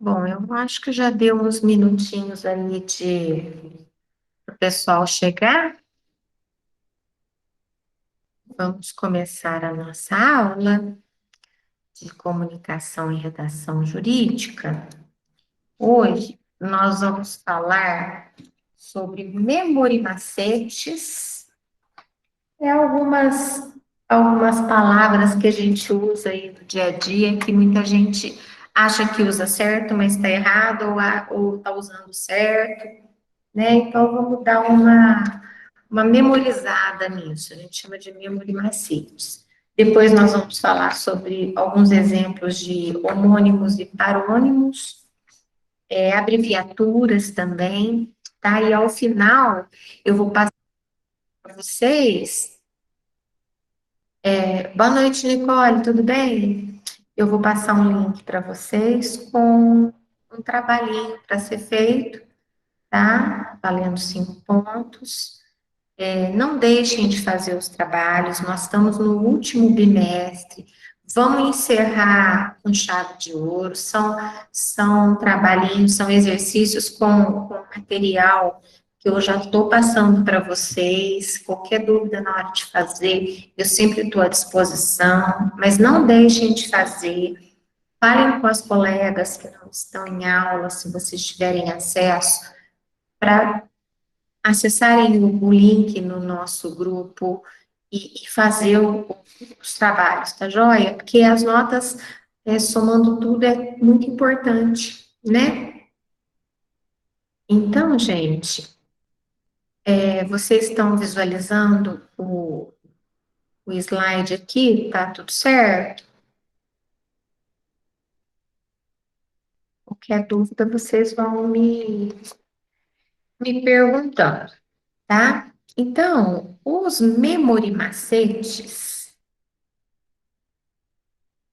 Bom, eu acho que já deu uns minutinhos ali de o pessoal chegar. Vamos começar a nossa aula de comunicação e redação jurídica. Hoje nós vamos falar sobre memory macetes e algumas palavras que a gente usa aí no dia a dia que muita gente acha que usa certo, mas está errado ou está usando certo, né? Então vamos dar uma memorizada nisso, a gente chama de memory macetes. Depois nós vamos falar sobre alguns exemplos de homônimos e parônimos, abreviaturas também, tá? E ao final eu vou passar para vocês. Boa noite, Nicole, tudo bem? Eu vou passar um link para vocês com um trabalhinho para ser feito, tá? Valendo 5 pontos. Não deixem de fazer os trabalhos, nós estamos no último bimestre, vamos encerrar com chave de ouro, são trabalhinhos, são exercícios com material que eu já estou passando para vocês, qualquer dúvida na hora de fazer, eu sempre estou à disposição, mas não deixem de fazer, falem com as colegas que não estão em aula, se vocês tiverem acesso, para acessarem o link no nosso grupo e fazer os trabalhos, tá joia? Porque as notas, somando tudo, é muito importante, né? Então, gente, vocês estão visualizando o slide aqui, tá tudo certo? Qualquer dúvida, vocês vão me perguntando, tá? Então, os memory macetes,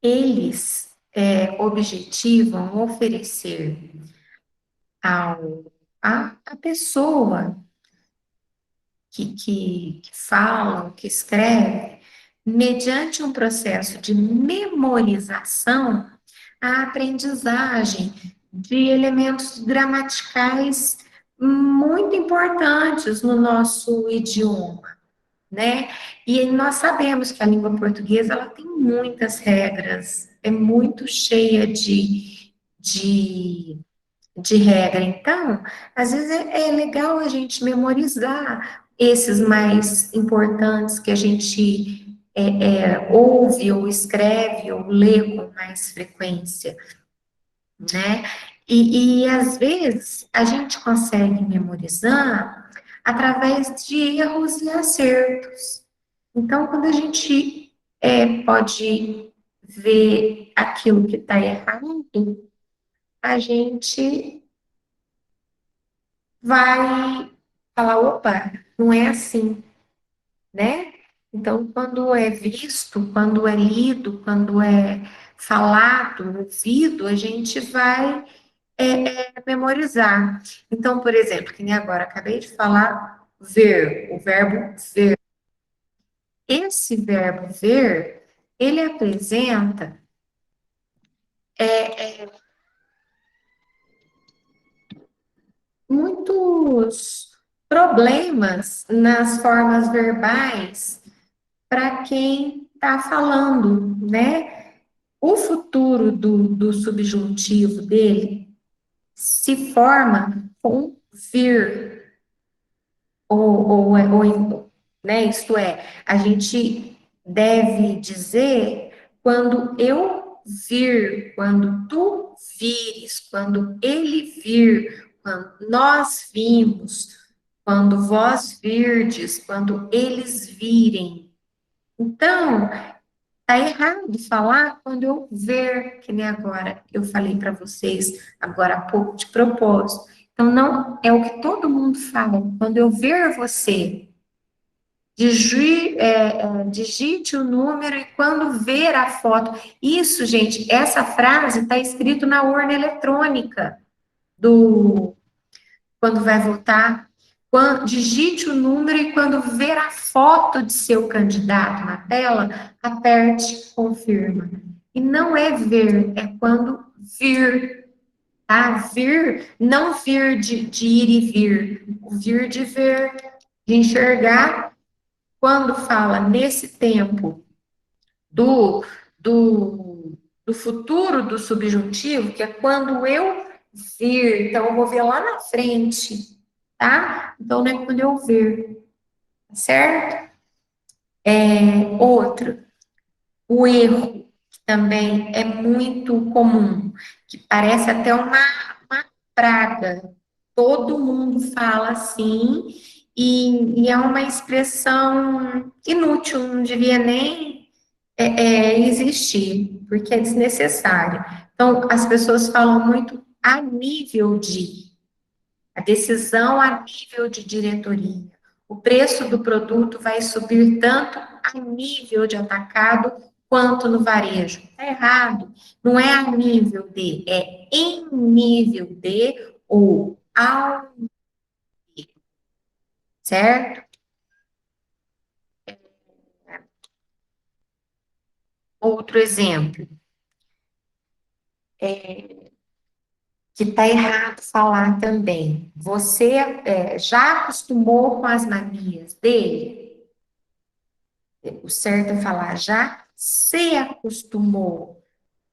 eles objetivam oferecer a pessoa que fala, que escreve, mediante um processo de memorização, a aprendizagem de elementos gramaticais muito importantes no nosso idioma, né? E nós sabemos que a língua portuguesa ela tem muitas regras, é muito cheia de regra. Então, às vezes é legal a gente memorizar esses mais importantes que a gente ouve ou escreve ou lê com mais frequência, né? E às vezes a gente consegue memorizar através de erros e acertos. Então, quando a gente pode ver aquilo que está errado, a gente vai falar, opa, não é assim, né? Então, quando é visto, quando é lido, quando é falado, ouvido, a gente vai memorizar. Então, por exemplo, que nem agora, acabei de falar ver, o verbo ver. Esse verbo ver, ele apresenta muitos problemas nas formas verbais para quem está falando, né? O futuro do subjuntivo dele se forma com vir, né? Isto é, a gente deve dizer quando eu vir, quando tu vires, quando ele vir, quando nós vimos, quando vós virdes, quando eles virem. Então, tá errado falar quando eu ver, que nem agora eu falei para vocês agora há pouco de propósito. Então, não é o que todo mundo fala. Quando eu ver você, digite o número e quando ver a foto. Isso, gente, essa frase está escrito na urna eletrônica do quando vai votar. Digite o número e quando ver a foto de seu candidato na tela, aperte confirma. E não é ver, é quando vir, tá? Vir, não vir de ir e vir, o vir de ver, de enxergar. Quando fala nesse tempo do, do, do futuro do subjuntivo, que é quando eu vir, então eu vou ver lá na frente, tá? Então não é quando eu ver, certo? Outro, o erro, que também é muito comum, que parece até uma praga. Todo mundo fala assim, e é uma expressão inútil, não devia nem existir, porque é desnecessário. Então, as pessoas falam muito a nível de, a decisão a nível de diretoria. O preço do produto vai subir tanto a nível de atacado quanto no varejo. Está errado. Não é a nível de, é em nível de ou ao, certo? Outro exemplo, que está errado falar também. Você já acostumou com as manias dele? O certo é falar já se acostumou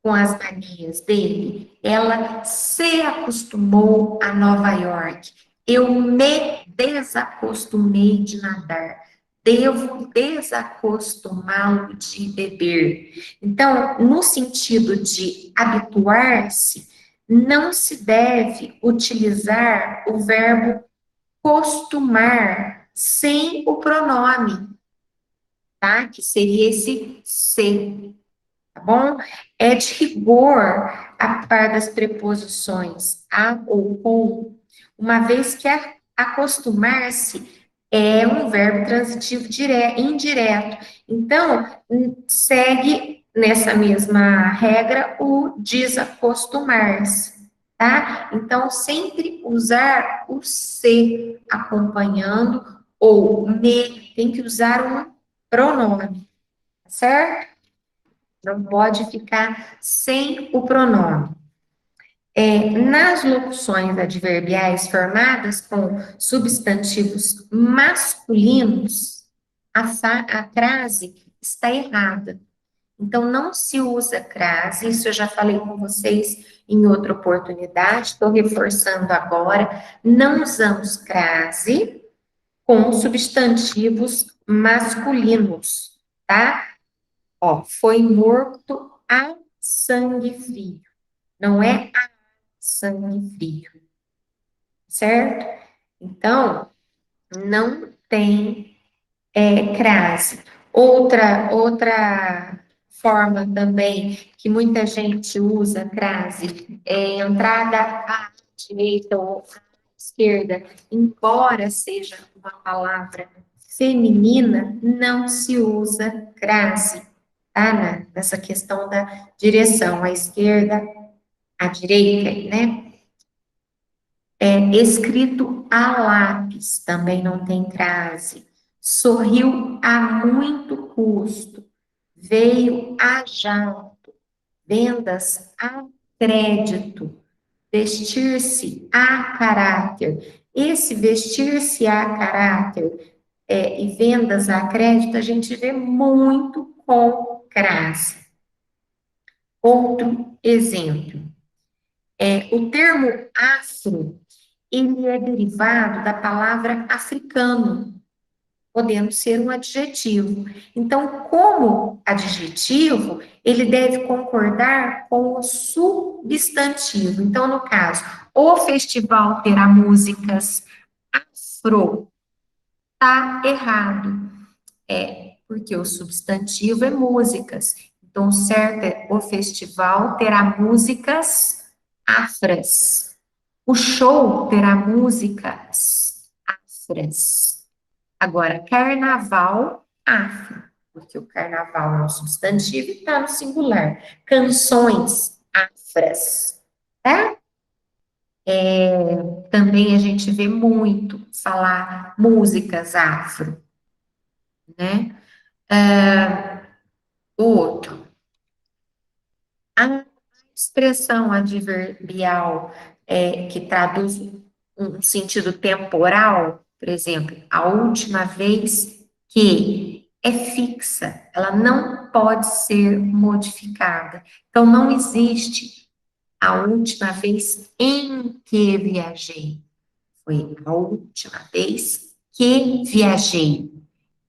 com as manias dele. Ela se acostumou a Nova York. Eu me desacostumei de nadar. Devo desacostumá-lo de beber. Então, no sentido de habituar-se, não se deve utilizar o verbo costumar sem o pronome, tá? Que seria esse se, tá bom? É de rigor a par das preposições a ou com, uma vez que acostumar-se é um verbo transitivo indireto. Então, segue nessa mesma regra o desacostumar-se, tá? Então, sempre usar o se acompanhando ou me, tem que usar um pronome, certo? Não pode ficar sem o pronome. Nas locuções adverbiais formadas com substantivos masculinos, a crase está errada. Então, não se usa crase, isso eu já falei com vocês em outra oportunidade, estou reforçando agora. Não usamos crase com substantivos masculinos, tá? Ó, foi morto a sangue frio. Não é a sangue frio, certo? Então, não tem crase. Outra forma também que muita gente usa crase é entrada à direita ou à esquerda, embora seja uma palavra feminina, não se usa crase, tá? Nessa questão da direção, à esquerda, à direita, né? Escrito a lápis, também não tem crase. Sorriu a muito custo, veio a jato, vendas a crédito, vestir-se a caráter. Esse vestir-se a caráter e vendas a crédito, a gente vê muito com crase. Outro exemplo, o termo afro, ele é derivado da palavra africano, podendo ser um adjetivo. Então, como adjetivo, ele deve concordar com o substantivo. Então, no caso, o festival terá músicas afro, tá errado. Porque o substantivo é músicas. Então, certo é o festival terá músicas afras. O show terá músicas afras. Agora, carnaval afro, porque o carnaval é um substantivo e está no singular. Canções afras, tá? Também a gente vê muito falar músicas afro, né? Outro, expressão adverbial que traduz um sentido temporal, por exemplo, a última vez que é fixa, ela não pode ser modificada. Então, não existe a última vez em que viajei. Foi a última vez que viajei.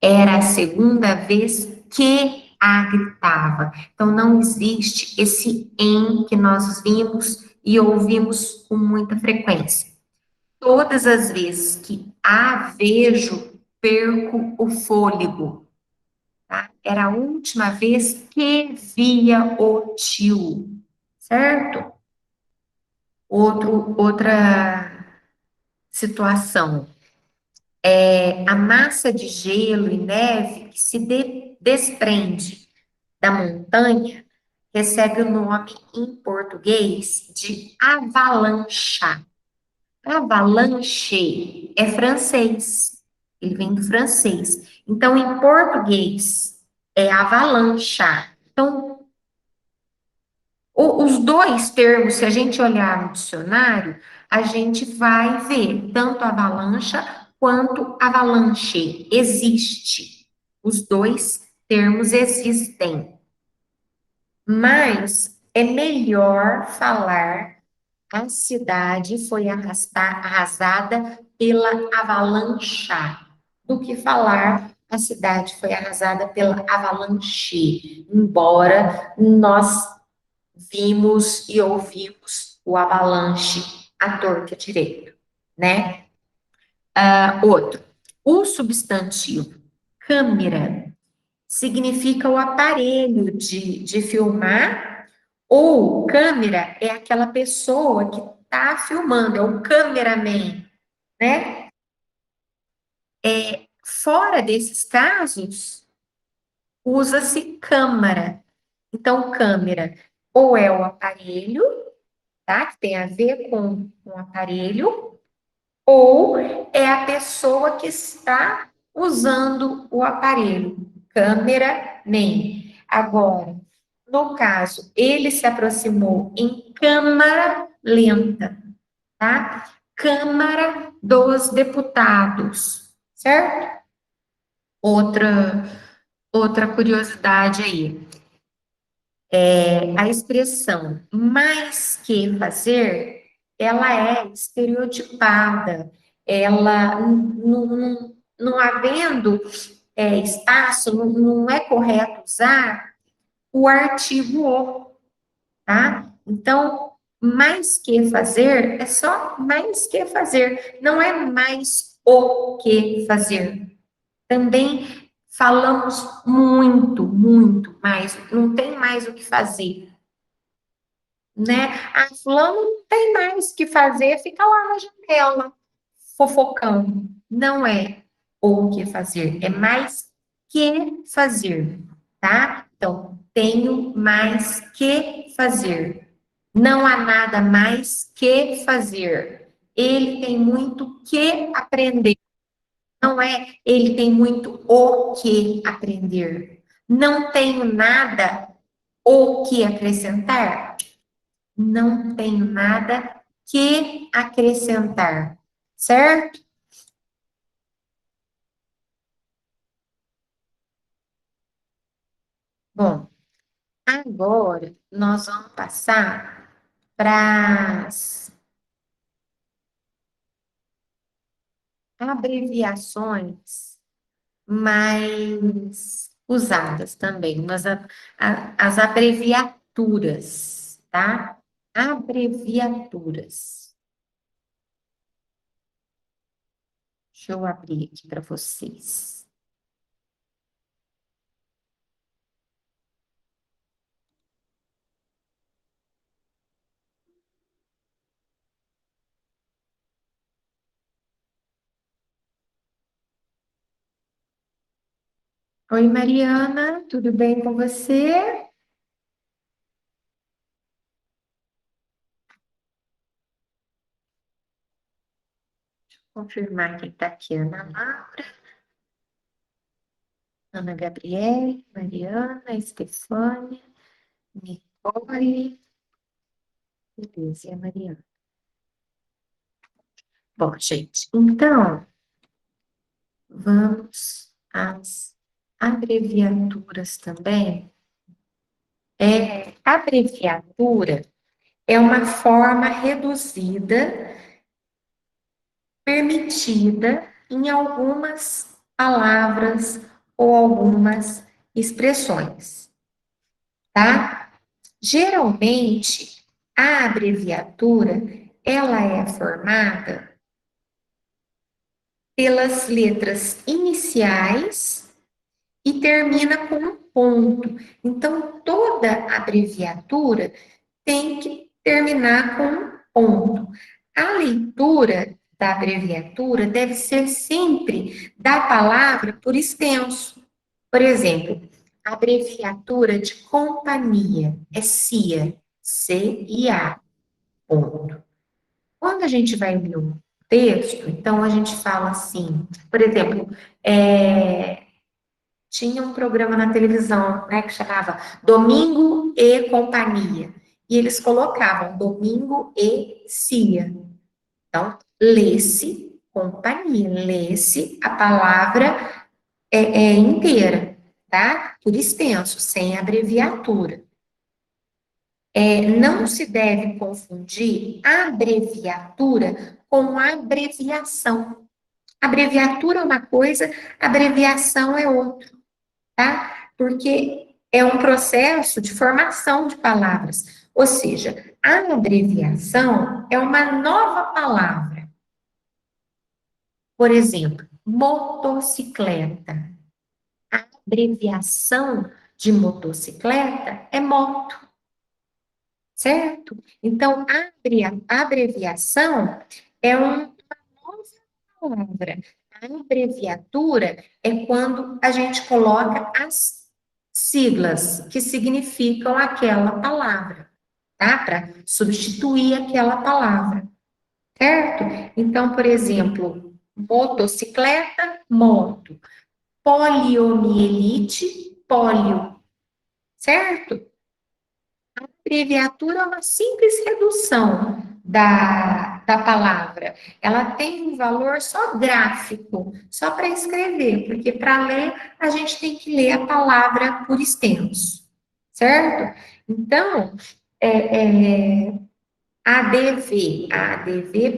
Era a segunda vez que a gritava. Então, não existe esse em que nós vimos e ouvimos com muita frequência. Todas as vezes que a vejo, perco o fôlego. Tá? Era a última vez que via o tio, certo? Outra situação. A massa de gelo e neve que se desprende da montanha recebe o nome em português de avalanche. Avalanche é francês, ele vem do francês. Então, em português, é avalanche. Então, os dois termos, se a gente olhar no dicionário, a gente vai ver tanto avalanche quanto avalanche. Existe. Os dois termos existem. Mas é melhor falar a cidade foi arrasada pela avalanche do que falar a cidade foi arrasada pela avalanche, embora nós vimos e ouvimos o avalanche à torta direito, né? Outro, o substantivo câmera significa o aparelho de filmar, ou câmera é aquela pessoa que está filmando, é o cameraman, né? Fora desses casos, usa-se câmara. Então, câmera ou é o aparelho, tá? Que tem a ver com o aparelho, ou é a pessoa que está usando o aparelho. Câmera, nem. Agora, no caso, ele se aproximou em câmara lenta, tá? Câmara dos Deputados, certo? Outra curiosidade aí. A expressão mais que fazer, ela é estereotipada, ela não havendo espaço, não é correto usar o artigo o, tá? Então, mais que fazer é só mais que fazer, não é mais o que fazer. Também falamos muito, muito mais, não tem mais o que fazer, né? Ah, fulano não tem mais o que fazer, fica lá na janela, fofocando. Não é o que fazer, é mais que fazer, tá? Então, tenho mais que fazer. Não há nada mais que fazer. Ele tem muito que aprender. Não é ele tem muito o que aprender. Não tenho nada o que acrescentar. Não tenho nada que acrescentar, certo? Bom, agora nós vamos passar para as abreviações mais usadas também, as abreviaturas, tá? Abreviaturas. Deixa eu abrir aqui para vocês. Oi, Mariana, tudo bem com você? Confirmar quem está aqui, Ana Laura, Ana Gabriele, Mariana, Estefânia, Nicole. Beleza, e a Mariana? Bom, gente, então, vamos às abreviaturas também. Abreviatura é uma forma reduzida, permitida em algumas palavras ou algumas expressões, tá? Geralmente, a abreviatura, ela é formada pelas letras iniciais e termina com um ponto. Então, toda abreviatura tem que terminar com um ponto. A leitura da abreviatura deve ser sempre da palavra por extenso. Por exemplo, a abreviatura de companhia é CIA, CIA, ponto. Quando a gente vai ler um texto, então a gente fala assim, por exemplo, tinha um programa na televisão, né, que chamava Domingo e Companhia. E eles colocavam Domingo e Cia. Então, lê-se companhia, lê-se a palavra inteira, tá? Por extenso, sem abreviatura. Não se deve confundir abreviatura com abreviação. Abreviatura é uma coisa, abreviação é outra, tá? Porque é um processo de formação de palavras. Ou seja, a abreviação é uma nova palavra. Por exemplo, motocicleta. A abreviação de motocicleta é moto, certo? Então, a abreviação é uma nova palavra. A abreviatura é quando a gente coloca as siglas que significam aquela palavra, tá? Para substituir aquela palavra, certo? Então, por exemplo, motocicleta, moto. Poliomielite, polio, certo? A abreviatura é uma simples redução da palavra. Ela tem um valor só gráfico, só para escrever, porque para ler a gente tem que ler a palavra por extenso, certo? Então, ADV,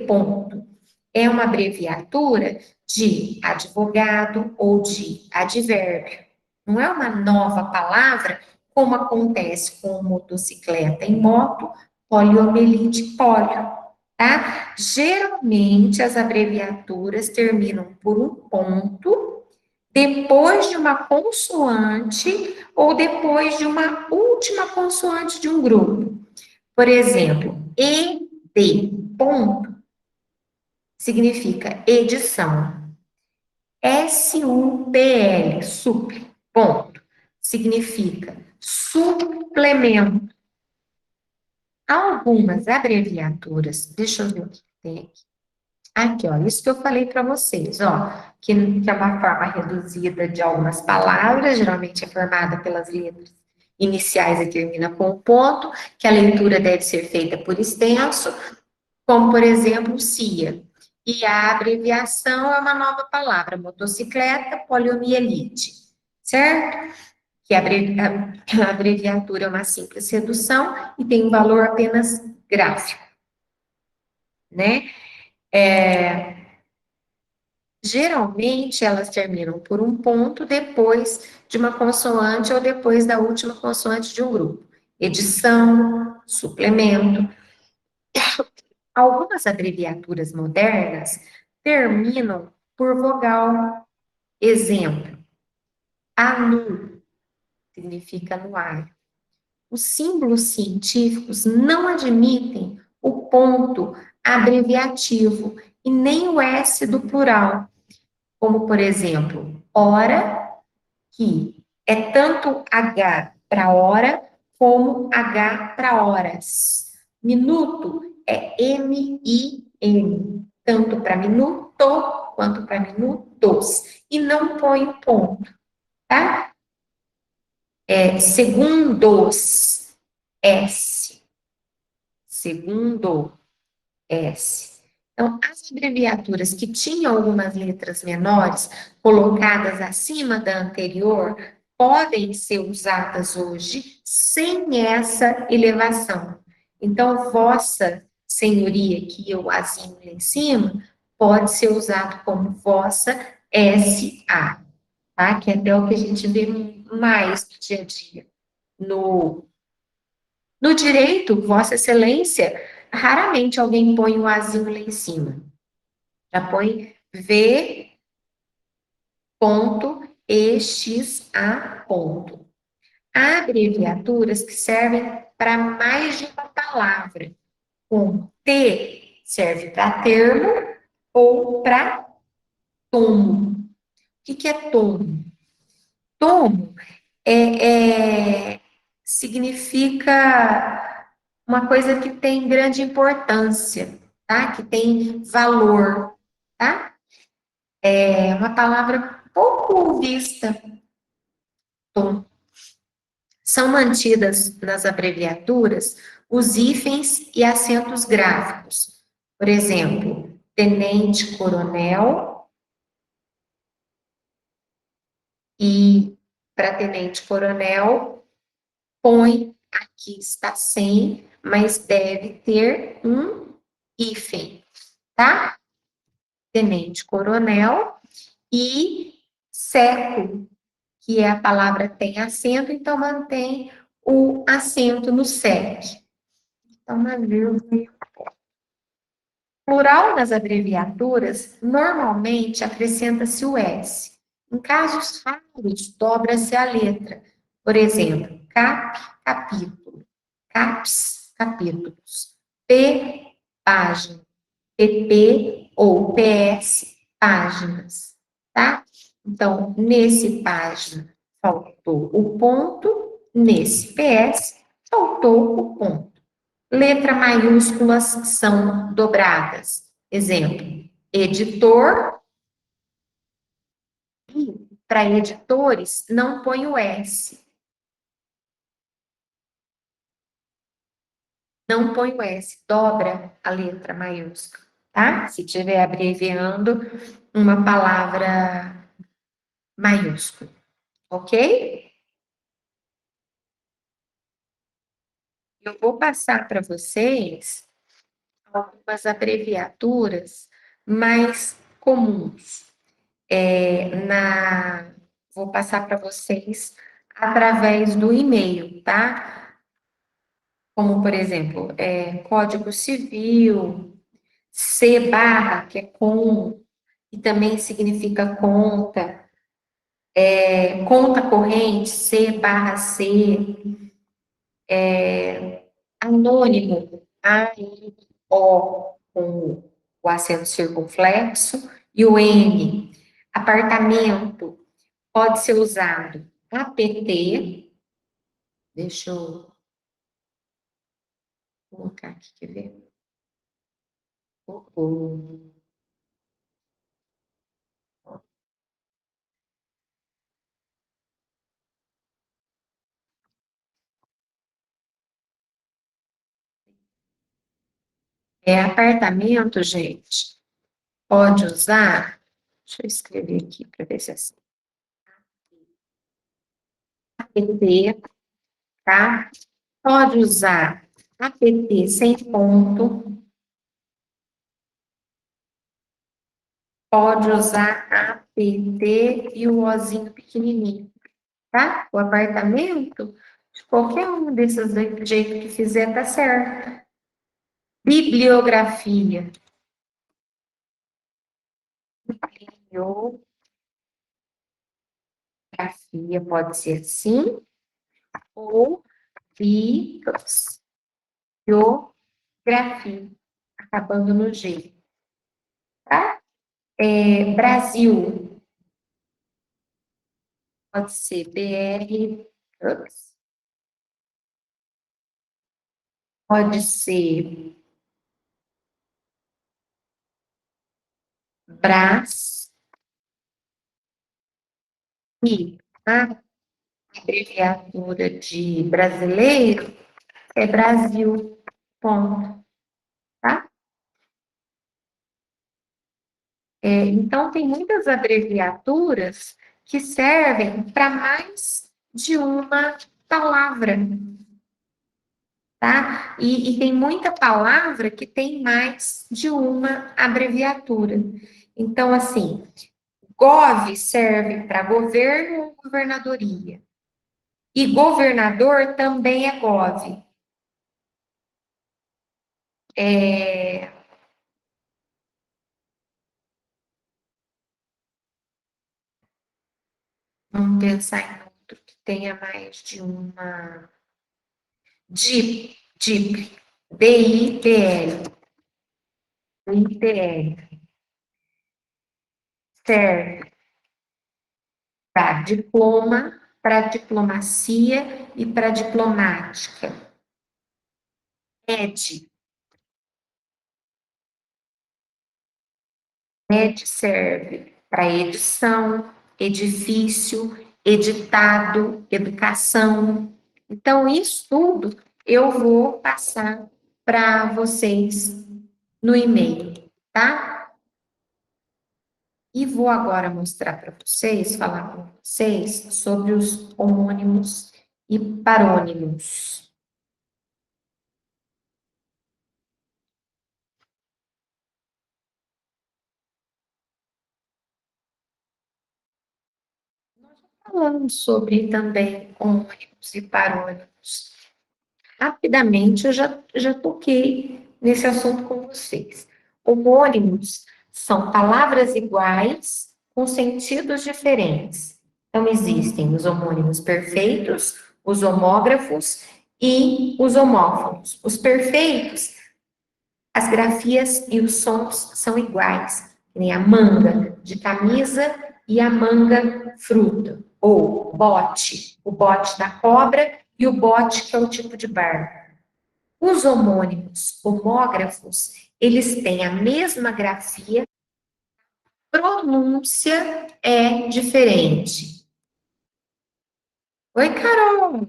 ponto, é uma abreviatura de advogado ou de advérbio. Não é uma nova palavra, como acontece com motocicleta em moto, poliomielite, polio, tá? Geralmente, as abreviaturas terminam por um ponto, depois de uma consoante ou depois de uma última consoante de um grupo. Por exemplo, ED, ponto, significa edição. SUPL, sup, ponto, significa suplemento. Algumas abreviaturas, deixa eu ver o que tem aqui. Aqui, ó, isso que eu falei para vocês, ó, que é uma forma reduzida de algumas palavras, geralmente é formada pelas letras iniciais e termina com um ponto, que a leitura deve ser feita por extenso, como, por exemplo, CIA. E a abreviação é uma nova palavra, motocicleta, poliomielite, certo? Que a abreviatura é uma simples redução e tem um valor apenas gráfico, né? Geralmente, elas terminam por um ponto depois de uma consoante ou depois da última consoante de um grupo. Edição, suplemento. Algumas abreviaturas modernas terminam por vogal. Exemplo, ANU significa anuário. Os símbolos científicos não admitem o ponto abreviativo e nem o S do plural, como, por exemplo, hora, que é tanto H para hora como H para horas. Minuto é M-I-N, tanto para minuto quanto para minutos, e não põe o ponto, tá? Segundos, S. segundo S. Então, as abreviaturas que tinham algumas letras menores colocadas acima da anterior podem ser usadas hoje sem essa elevação. Então, vossa senhoria, que o azinho lá em cima, pode ser usado como vossa SA, tá? Que é até o que a gente vê mais no dia a dia. No direito, Vossa Excelência, raramente alguém põe o azinho lá em cima. Já põe V ponto EXA ponto. Há abreviaturas que servem para mais de uma palavra. Com T serve para termo ou para tomo. O que é tomo? Tomo significa uma coisa que tem grande importância, tá? Que tem valor, tá? É uma palavra pouco vista. Tom. São mantidas nas abreviaturas os hífens e acentos gráficos. Por exemplo, tenente-coronel e para tenente-coronel põe aqui está sem, mas deve ter um hífen, tá? Tenente-coronel e seco, que é a palavra tem acento, então mantém o acento no sec. Então, uma vírgula. Plural nas abreviaturas, normalmente acrescenta-se o S. Em casos raros, dobra-se a letra. Por exemplo, CAP, capítulo. CAPS, capítulos. P, página. PP ou PS, páginas, tá? Então, nesse página, faltou o ponto, nesse PS, faltou o ponto. Letra maiúsculas são dobradas. Exemplo, editor, e para editores, não põe o S. Não põe o S, dobra a letra maiúscula, tá? Se estiver abreviando uma palavra maiúscula, ok? Eu vou passar para vocês algumas abreviaturas mais comuns. Vou passar para vocês através do e-mail, tá? Como, por exemplo, Código Civil, C barra, que é com, e também significa conta, conta corrente, C barra C, anônimo, A-N-O, com o acento circunflexo, e o N. Apartamento pode ser usado APT, deixa eu colocar aqui, quer ver? O- apartamento, gente, pode usar, deixa eu escrever aqui para ver se é assim, APT, tá? Pode usar APT sem ponto, pode usar APT e o Ozinho pequenininho, tá? O apartamento, de qualquer um desses do jeito que fizer, tá certo. Bibliografia. Bibliografia pode ser sim, ou biografia, acabando no G, tá? Brasil, pode ser BR, ups, pode ser Brás, e a abreviatura de brasileiro é Brasil, ponto, tá? Então, tem muitas abreviaturas que servem para mais de uma palavra, tá? E tem muita palavra que tem mais de uma abreviatura. Então, assim, gov serve para governo ou governadoria. E governador também é gov. Vamos pensar em outro que tenha mais de uma. DIP, DIP, DIPL, DIPL, serve para diploma, para diplomacia e para diplomática. ED, ED serve para edição, edifício, editado, educação. Então, isso tudo eu vou passar para vocês no e-mail, tá? E vou agora mostrar para vocês, falar com vocês sobre os homônimos e parônimos. Falando sobre também homônimos e parônimos. Rapidamente, eu já toquei nesse assunto com vocês. Homônimos são palavras iguais com sentidos diferentes. Então, existem os homônimos perfeitos, os homógrafos e os homófonos. Os perfeitos, as grafias e os sons são iguais, nem a manga de camisa e a manga fruta, ou bote, o bote da cobra e o bote que é o tipo de barco. Os homônimos homógrafos, eles têm a mesma grafia, pronúncia é diferente. Oi, Carol,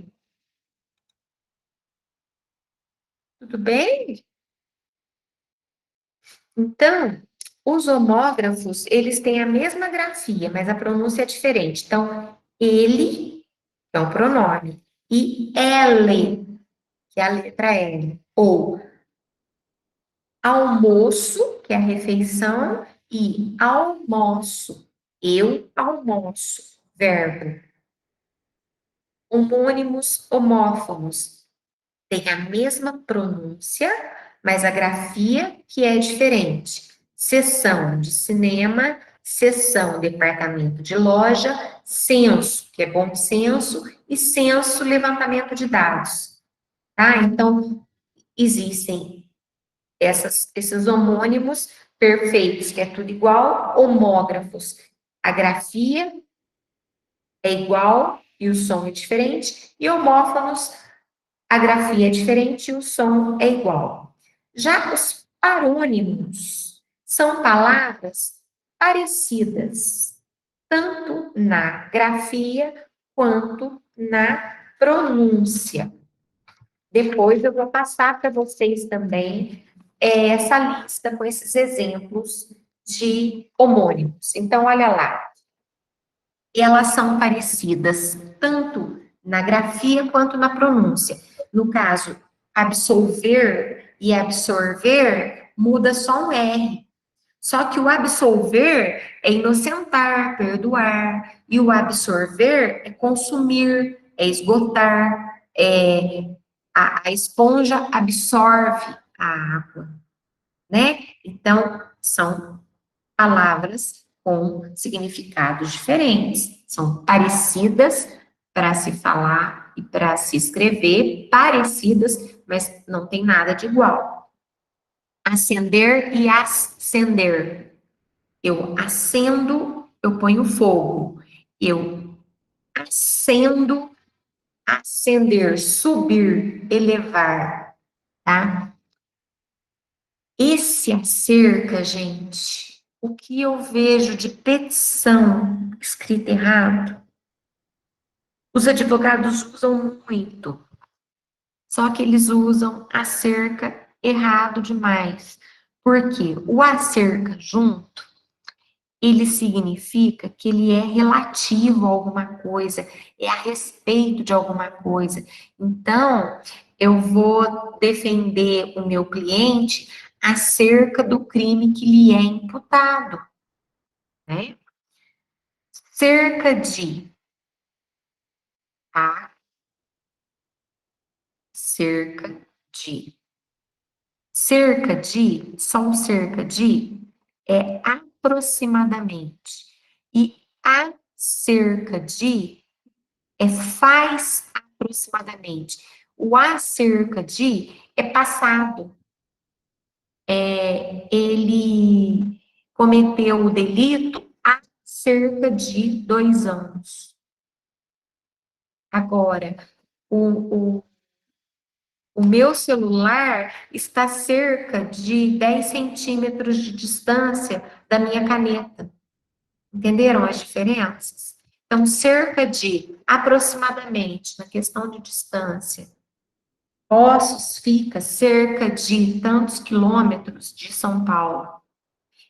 tudo bem? Então, os homógrafos, eles têm a mesma grafia, mas a pronúncia é diferente. Então, ele é um pronome, e ele, que é a letra L, ou almoço, que é a refeição, e almoço, eu almoço, verbo. Homônimos homófons têm a mesma pronúncia, mas a grafia que é diferente. Seção de cinema, seção departamento de loja, censo, que é bom senso, e censo levantamento de dados. Tá? Então, existem esses homônimos perfeitos, que é tudo igual, homógrafos. A grafia é igual e o som é diferente, e homófonos, a grafia é diferente e o som é igual. Já os parônimos são palavras parecidas, tanto na grafia quanto na pronúncia. Depois eu vou passar para vocês também essa lista com esses exemplos de homônimos. Então, olha lá. Elas são parecidas tanto na grafia quanto na pronúncia. No caso, absolver e absorver muda só um R. Só que o absolver é inocentar, perdoar, e o absorver é consumir, é esgotar, a esponja absorve a água, né? Então, são palavras com significados diferentes, são parecidas para se falar e para se escrever, parecidas, mas não tem nada de igual. Acender e ascender. Eu acendo, eu ponho fogo. Eu acendo, acender, subir, elevar, tá? Esse acerca, gente, o que eu vejo de petição escrita errado, os advogados usam muito. Só que eles usam acerca errado demais. Porque o acerca junto, ele significa que ele é relativo a alguma coisa, é a respeito de alguma coisa. Então, eu vou defender o meu cliente acerca do crime que lhe é imputado, né? Cerca de, tá? Cerca de. Cerca de, só o cerca de, é aproximadamente. E acerca de é faz aproximadamente. O acerca de é passado. Ele cometeu o delito há cerca de 2 anos. Agora, o meu celular está cerca de 10 centímetros de distância da minha caneta. Entenderam as diferenças? Então, cerca de, aproximadamente, na questão de distância, Poços fica cerca de tantos quilômetros de São Paulo.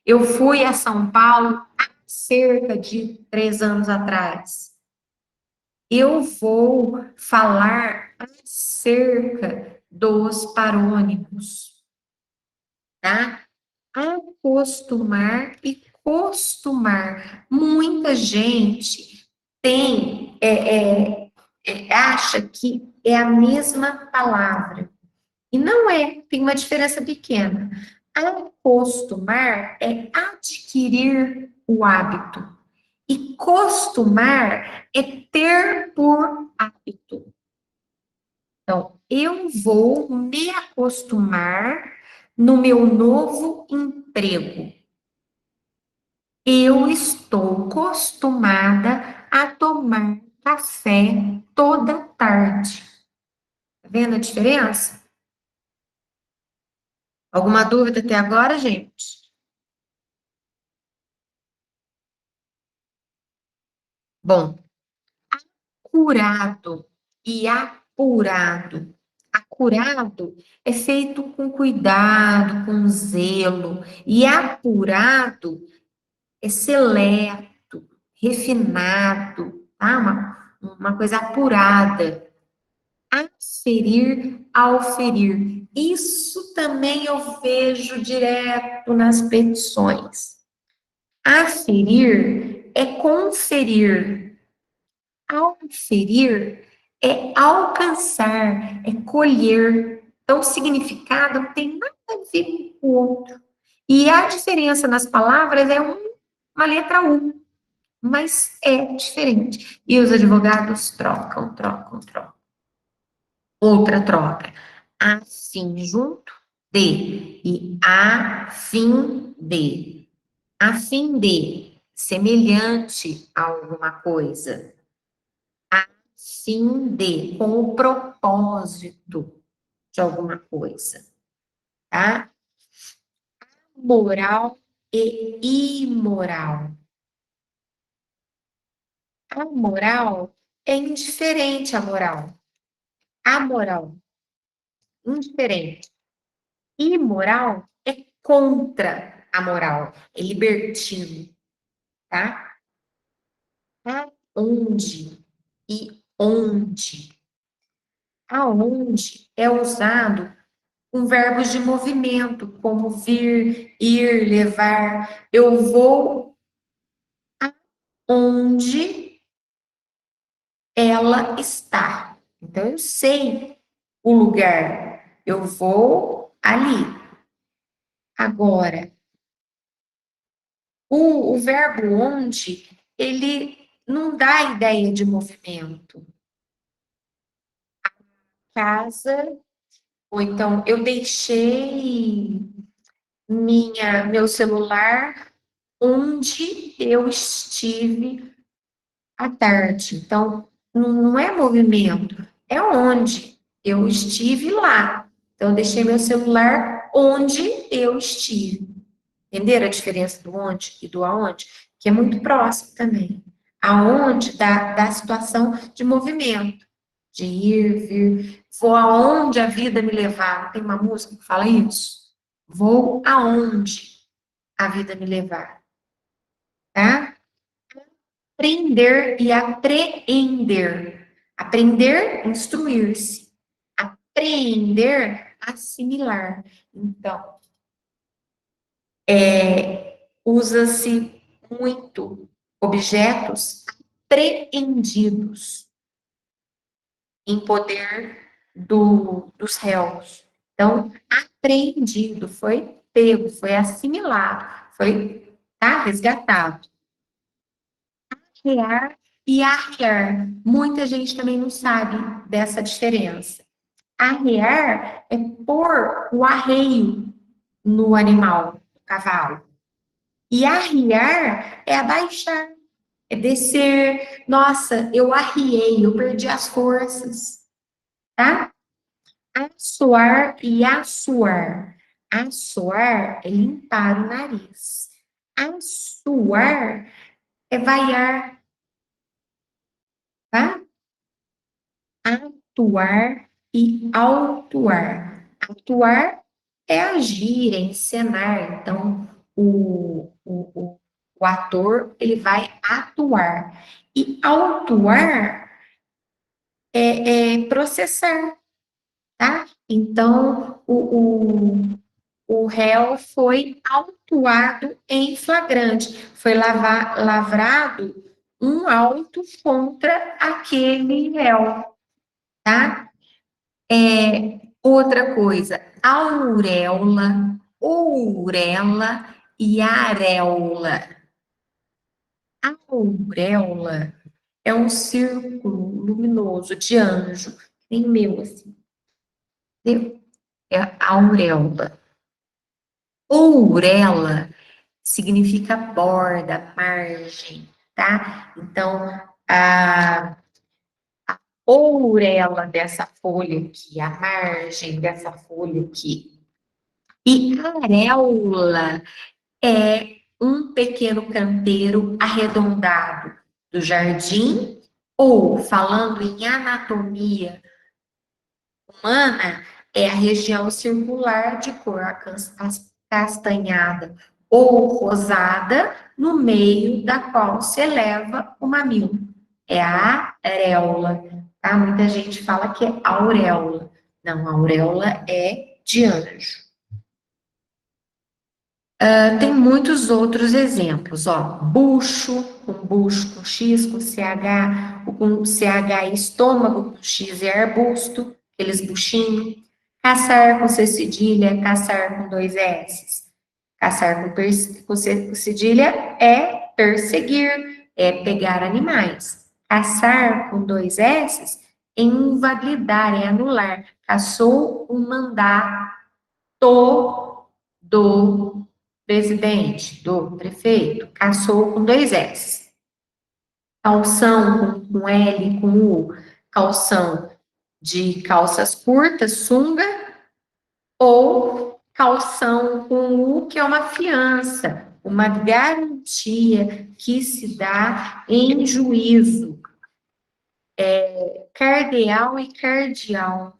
Eu fui a São Paulo há cerca de 3 anos atrás. Eu vou falar acerca dos parônimos, tá? Acostumar e costumar. Muita gente acha que é a mesma palavra. E não é, tem uma diferença pequena. Acostumar é adquirir o hábito. E costumar é ter por hábito. Então, eu vou me acostumar no meu novo emprego. Eu estou acostumada a tomar café toda tarde. Tá vendo a diferença? Alguma dúvida até agora, gente? Bom, curado e apurado. Acurado é feito com cuidado, com zelo, e apurado é seleto, refinado, tá? Uma coisa apurada. Aferir, auferir. Isso também eu vejo direto nas petições. Aferir é conferir. Auferir é alcançar, é colher. Então, o significado não tem nada a ver com o outro. E a diferença nas palavras é uma letra U, mas é diferente. E os advogados trocam, trocam, trocam. Outra troca. A fim junto de e a fim de. A fim de, semelhante a alguma coisa. A fim de, com o propósito de alguma coisa, tá? Moral e imoral. A moral é indiferente à moral. A moral, indiferente. Imoral é contra a moral, é libertino, tá? Aonde e onde. Aonde é usado com verbos de movimento, como vir, ir, levar. Eu vou aonde ela está. Então, eu sei o lugar. Eu vou ali. Agora, o verbo onde, ele não dá ideia de movimento. Casa, ou então eu deixei meu celular onde eu estive à tarde. Então, não é movimento, é onde eu estive lá. Então, eu deixei meu celular onde eu estive. Entenderam a diferença do onde e do aonde? Que é muito próximo também. Aonde da situação de movimento. de ir, vir. Vou aonde a vida me levar. Tem uma música que fala isso? Vou aonde a vida me levar, tá? Aprender e apreender. Aprender, instruir-se. Apreender, assimilar. Então, usa-se muito objetos apreendidos em poder dos réus. Então, apreendido, foi pego, foi assimilado, foi resgatado. Arrear e arriar. Muita gente também não sabe dessa diferença. Arrear é pôr o arreio no animal, no cavalo. E arriar é abaixar, é descer. Nossa, eu arriei, eu perdi as forças, tá? Assoar e assoar. Assoar é limpar o nariz. Assoar é vaiar, tá? Atuar e autuar. Atuar é agir, é encenar. Então, o ator, ele vai atuar. E autuar é processar, tá? Então, o réu foi autuado em flagrante, foi lavrado um auto contra aquele réu, tá? Outra coisa, auréola, ourela e areola. A auréola é um círculo luminoso de anjo, nem meu, assim, entendeu? É a auréola. Ourela significa borda, margem, tá? Então, a ourela dessa folha aqui, a margem dessa folha aqui. E areola é um pequeno canteiro arredondado do jardim, ou, falando em anatomia humana, é a região circular de cor castanhada ou rosada, no meio da qual se eleva o mamilo. É a areola, tá? Muita gente fala que é auréola. Não, a auréola é de anjo. Tem muitos outros exemplos, ó. Bucho, com X, com CH, o com CH é estômago, com X é arbusto, aqueles buchinhos. Caçar com C cedilha, caçar com dois S. Caçar com cedilha é perseguir, é pegar animais. Caçar com dois S é invalidar, é anular. Caçou um mandato do presidente, do prefeito, caçou com dois S. Calção com L, com U, calção de calças curtas, sunga, ou calção com U, que é uma fiança, uma garantia que se dá em juízo. Cardeal e cardeal.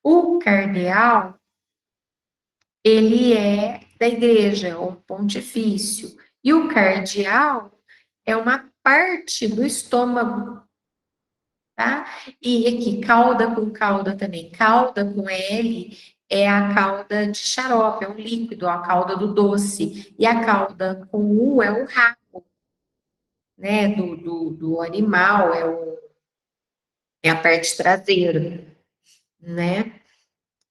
O cardeal, ele é da igreja, o pontifício, e o cardeal é uma parte do estômago, tá? E aqui, cauda com cauda também. Cauda com L é a cauda de xarope, é um líquido, a cauda do doce. E a cauda com U é o rabo, né, do animal, é a parte traseira, né?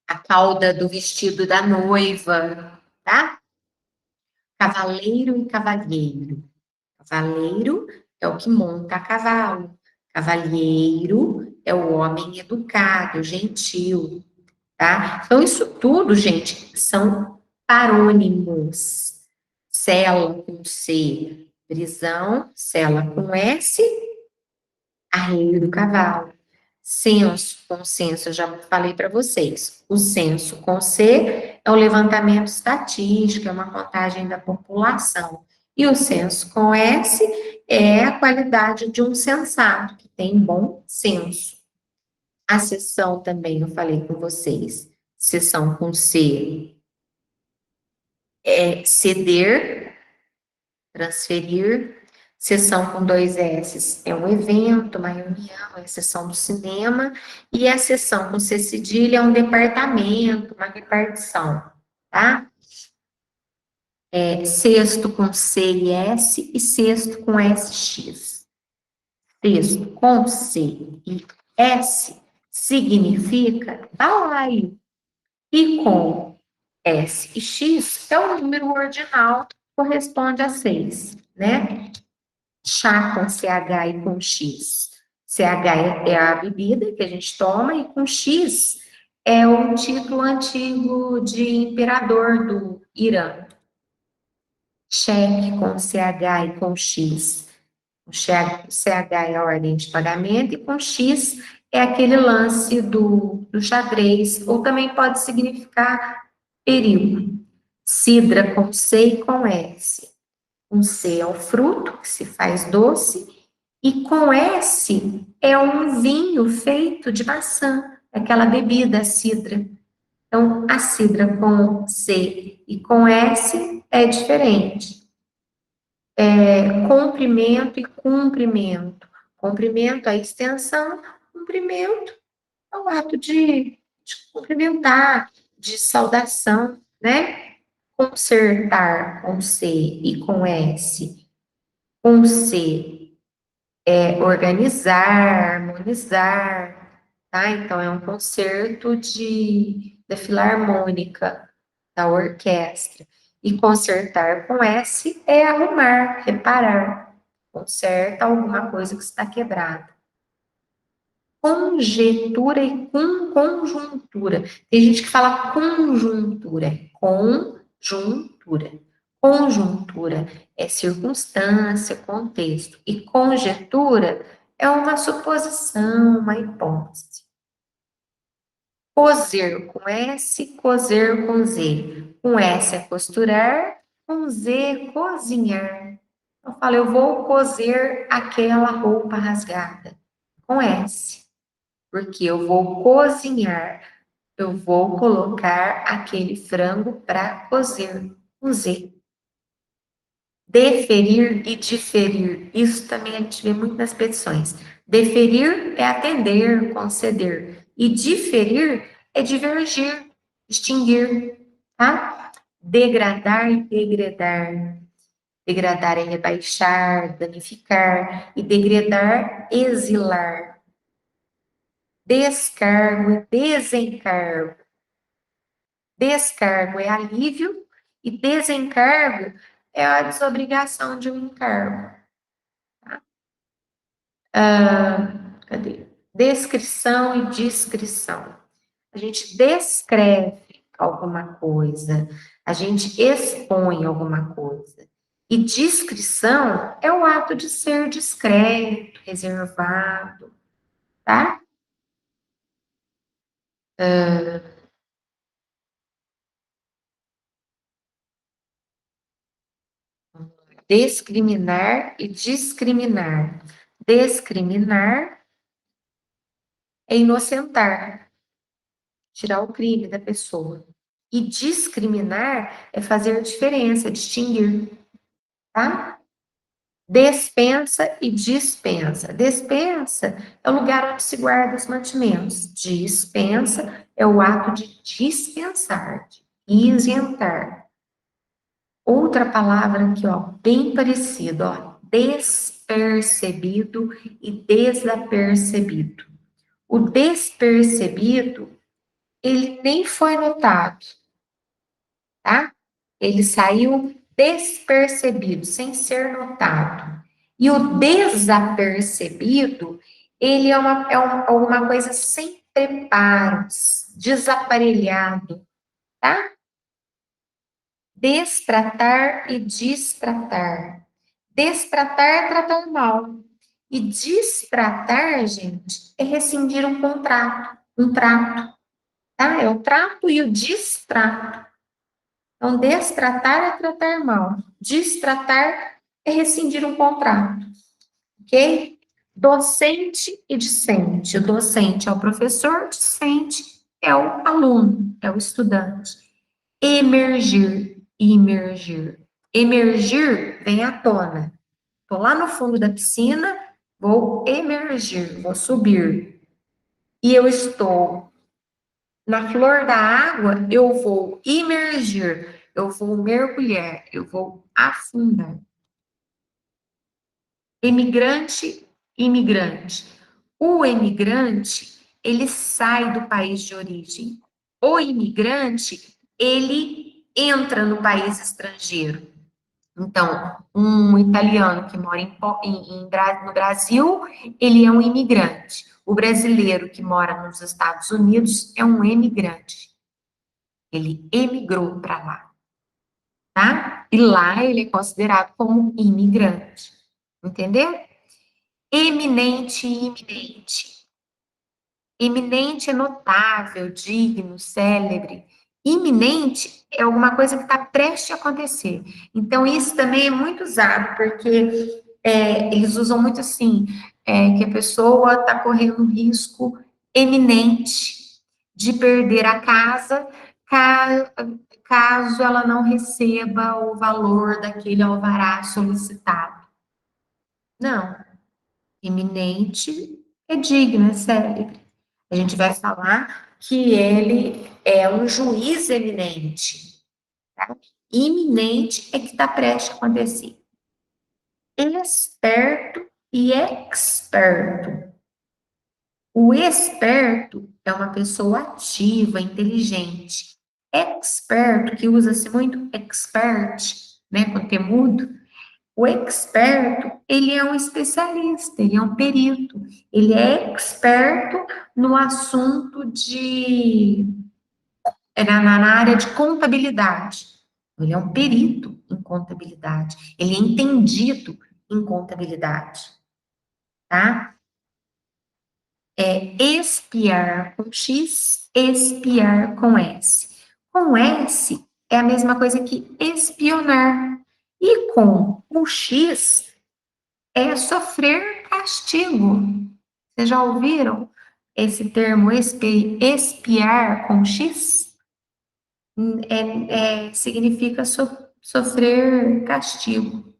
A cauda do vestido da noiva, tá? Cavaleiro e cavalheiro. Cavaleiro é o que monta a cavalo. Cavalheiro é o homem educado, gentil, tá? Então, isso tudo, gente, são parônimos. Cela com C, prisão, cela com S, arreio do cavalo. Censo com censo, eu já falei para vocês. O censo com C é o levantamento estatístico, é uma contagem da população. E o senso com S é a qualidade de um sensato, que tem bom senso. A cessão também, eu falei com vocês, cessão com C é ceder, transferir. Sessão com dois S é um evento, uma reunião, é a sessão do cinema. E a sessão com C cedilha é um departamento, uma repartição, tá? Sexto com C e S e sexto com SX. Sexto com C e S significa balaio. E com S e X é o número ordinal, corresponde a 6, né? Chá com CH e com X. CH é a bebida que a gente toma e com X é o título antigo de imperador do Irã. Cheque com CH e com X. O CH é a ordem de pagamento e com X é aquele lance do xadrez, ou também pode significar período. Cidra com C e com S. Com C é o fruto, que se faz doce, e com S é um vinho feito de maçã, aquela bebida, a cidra. Então, a cidra com C e com S é diferente. Comprimento e cumprimento. Comprimento é a extensão, cumprimento é o ato de cumprimentar, de saudação, né? Consertar com C e com S. Com C é organizar, harmonizar, tá? Então, é um concerto da filarmônica, da orquestra. E consertar com S é arrumar, reparar. Conserta alguma coisa que está quebrada. Conjetura e conjuntura. Tem gente que fala conjuntura, conjuntura. Conjuntura é circunstância, contexto. E conjetura é uma suposição, uma hipótese. Cozer com S, cozer com Z. Com S é costurar, com Z, cozinhar. Eu falo, eu vou cozer aquela roupa rasgada. Com S. Porque eu vou cozinhar. Eu vou colocar aquele frango para cozer. Com Z. Deferir e diferir. Isso também a gente vê muito nas petições. Deferir é atender, conceder. E diferir é divergir, extinguir, tá? Degradar e degradar. Degradar é rebaixar, danificar. E degradar, exilar. Descargo e desencargo. Descargo é alívio e desencargo é a desobrigação de um encargo. Cadê? Descrição e descrição. A gente descreve alguma coisa, a gente expõe alguma coisa. E descrição é o ato de ser discreto, reservado, tá? Discriminar e discriminar. Discriminar é inocentar, tirar o crime da pessoa. E discriminar é fazer diferença, distinguir, tá? Despensa e dispensa. Despensa é o lugar onde se guarda os mantimentos. Dispensa é o ato de dispensar, de isentar. Outra palavra aqui, ó, bem parecida, ó, despercebido e desapercebido. O despercebido, ele nem foi notado, tá? Ele saiu despercebido, sem ser notado. E o desapercebido, ele é alguma coisa sem preparos, desaparelhado, tá? Despratar e destratar. Despratar é tratar mal. E despratar, gente, é rescindir um contrato, um trato, tá? É o trato e o destrato. Então, destratar é tratar mal. Destratar é rescindir um contrato, ok? Docente e discente. O docente é o professor, o discente é o aluno, é o estudante. Emergir, imergir. Emergir vem à tona. Estou lá no fundo da piscina, vou emergir, vou subir. E eu estou na flor da água, eu vou imergir, eu vou mergulhar, eu vou afundar. Emigrante, imigrante. O emigrante, ele sai do país de origem. O imigrante, ele entra no país estrangeiro. Então, um italiano que mora no Brasil, ele é um imigrante. O brasileiro que mora nos Estados Unidos é um emigrante. Ele emigrou para lá, tá? E lá ele é considerado como imigrante. Entendeu? Eminente e iminente. Eminente é notável, digno, célebre. Iminente é alguma coisa que está prestes a acontecer. Então, isso também é muito usado, porque eles usam muito assim, que a pessoa está correndo um risco eminente de perder a casa caso ela não receba o valor daquele alvará solicitado. Não, iminente é digno, é célebre. A gente vai falar que ele é um juiz eminente. Tá? Iminente é que está prestes a acontecer. Esperto e experto. O esperto é uma pessoa ativa, inteligente. Experto, que usa-se muito expert, né, com temudo. O experto, ele é um especialista, ele é um perito. Ele é experto no assunto na área de contabilidade. Ele é um perito em contabilidade. Ele é entendido em contabilidade, tá? Espiar com X, espiar com S. Com S é a mesma coisa que espionar. E com o X é sofrer castigo. Vocês já ouviram esse termo espiar com X? Significa sofrer castigo.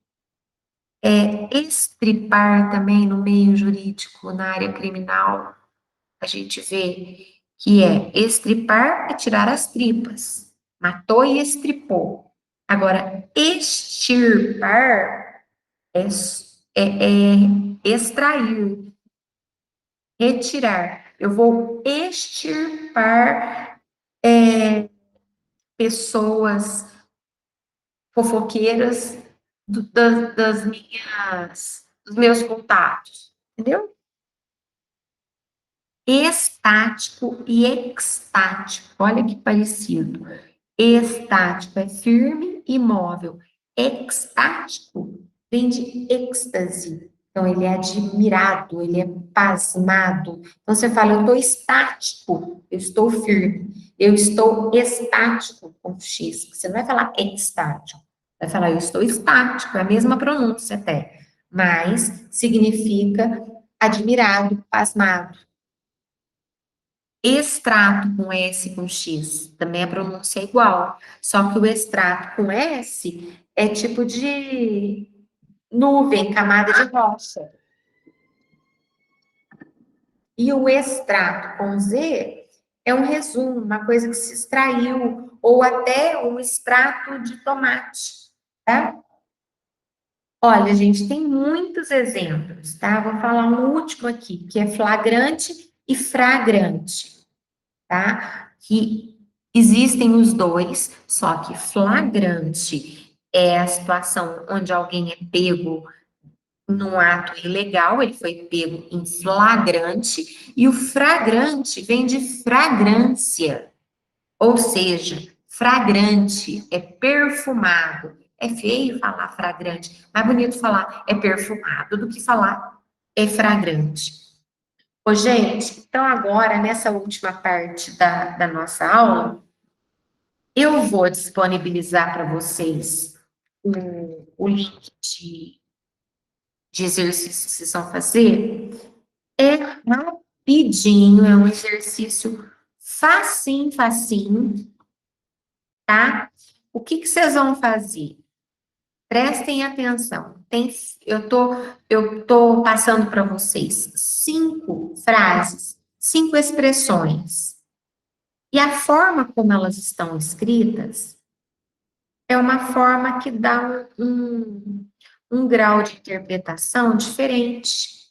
Estripar também no meio jurídico, na área criminal, a gente vê que estripar é tirar as tripas. Matou e estripou. Agora, extirpar é extrair, retirar. Eu vou extirpar pessoas fofoqueiras dos meus contatos, entendeu? Estático e extático, olha que parecido. Estático é firme e móvel. Extático vem de êxtase. Então, ele é admirado, ele é pasmado. Então, você fala, eu estou estático, eu estou firme. Eu estou estático com X. Você não vai falar extático. Vai falar, eu estou estático, é a mesma pronúncia até. Mas significa admirado, pasmado. Extrato com S com X, também a pronúncia é igual, só que o extrato com S é tipo de nuvem, camada de rocha. E o extrato com Z é um resumo, uma coisa que se extraiu, ou até um extrato de tomate, tá? Olha, gente, tem muitos exemplos, tá? Vou falar um último aqui, que é flagrante e fragrante, tá? Que existem os dois, só que flagrante é a situação onde alguém é pego num ato ilegal, ele foi pego em flagrante, e o fragrante vem de fragrância, ou seja, fragrante é perfumado. É feio falar fragrante, mais bonito falar é perfumado do que falar é fragrante. Ô, gente, então agora, nessa última parte da nossa aula, Eu vou disponibilizar para vocês o link de exercícios que vocês vão fazer. É rapidinho, é um exercício facinho, facinho, tá? O que que vocês vão fazer? Prestem atenção. Eu tô passando para vocês 5 frases, 5 expressões. E a forma como elas estão escritas é uma forma que dá um grau de interpretação diferente.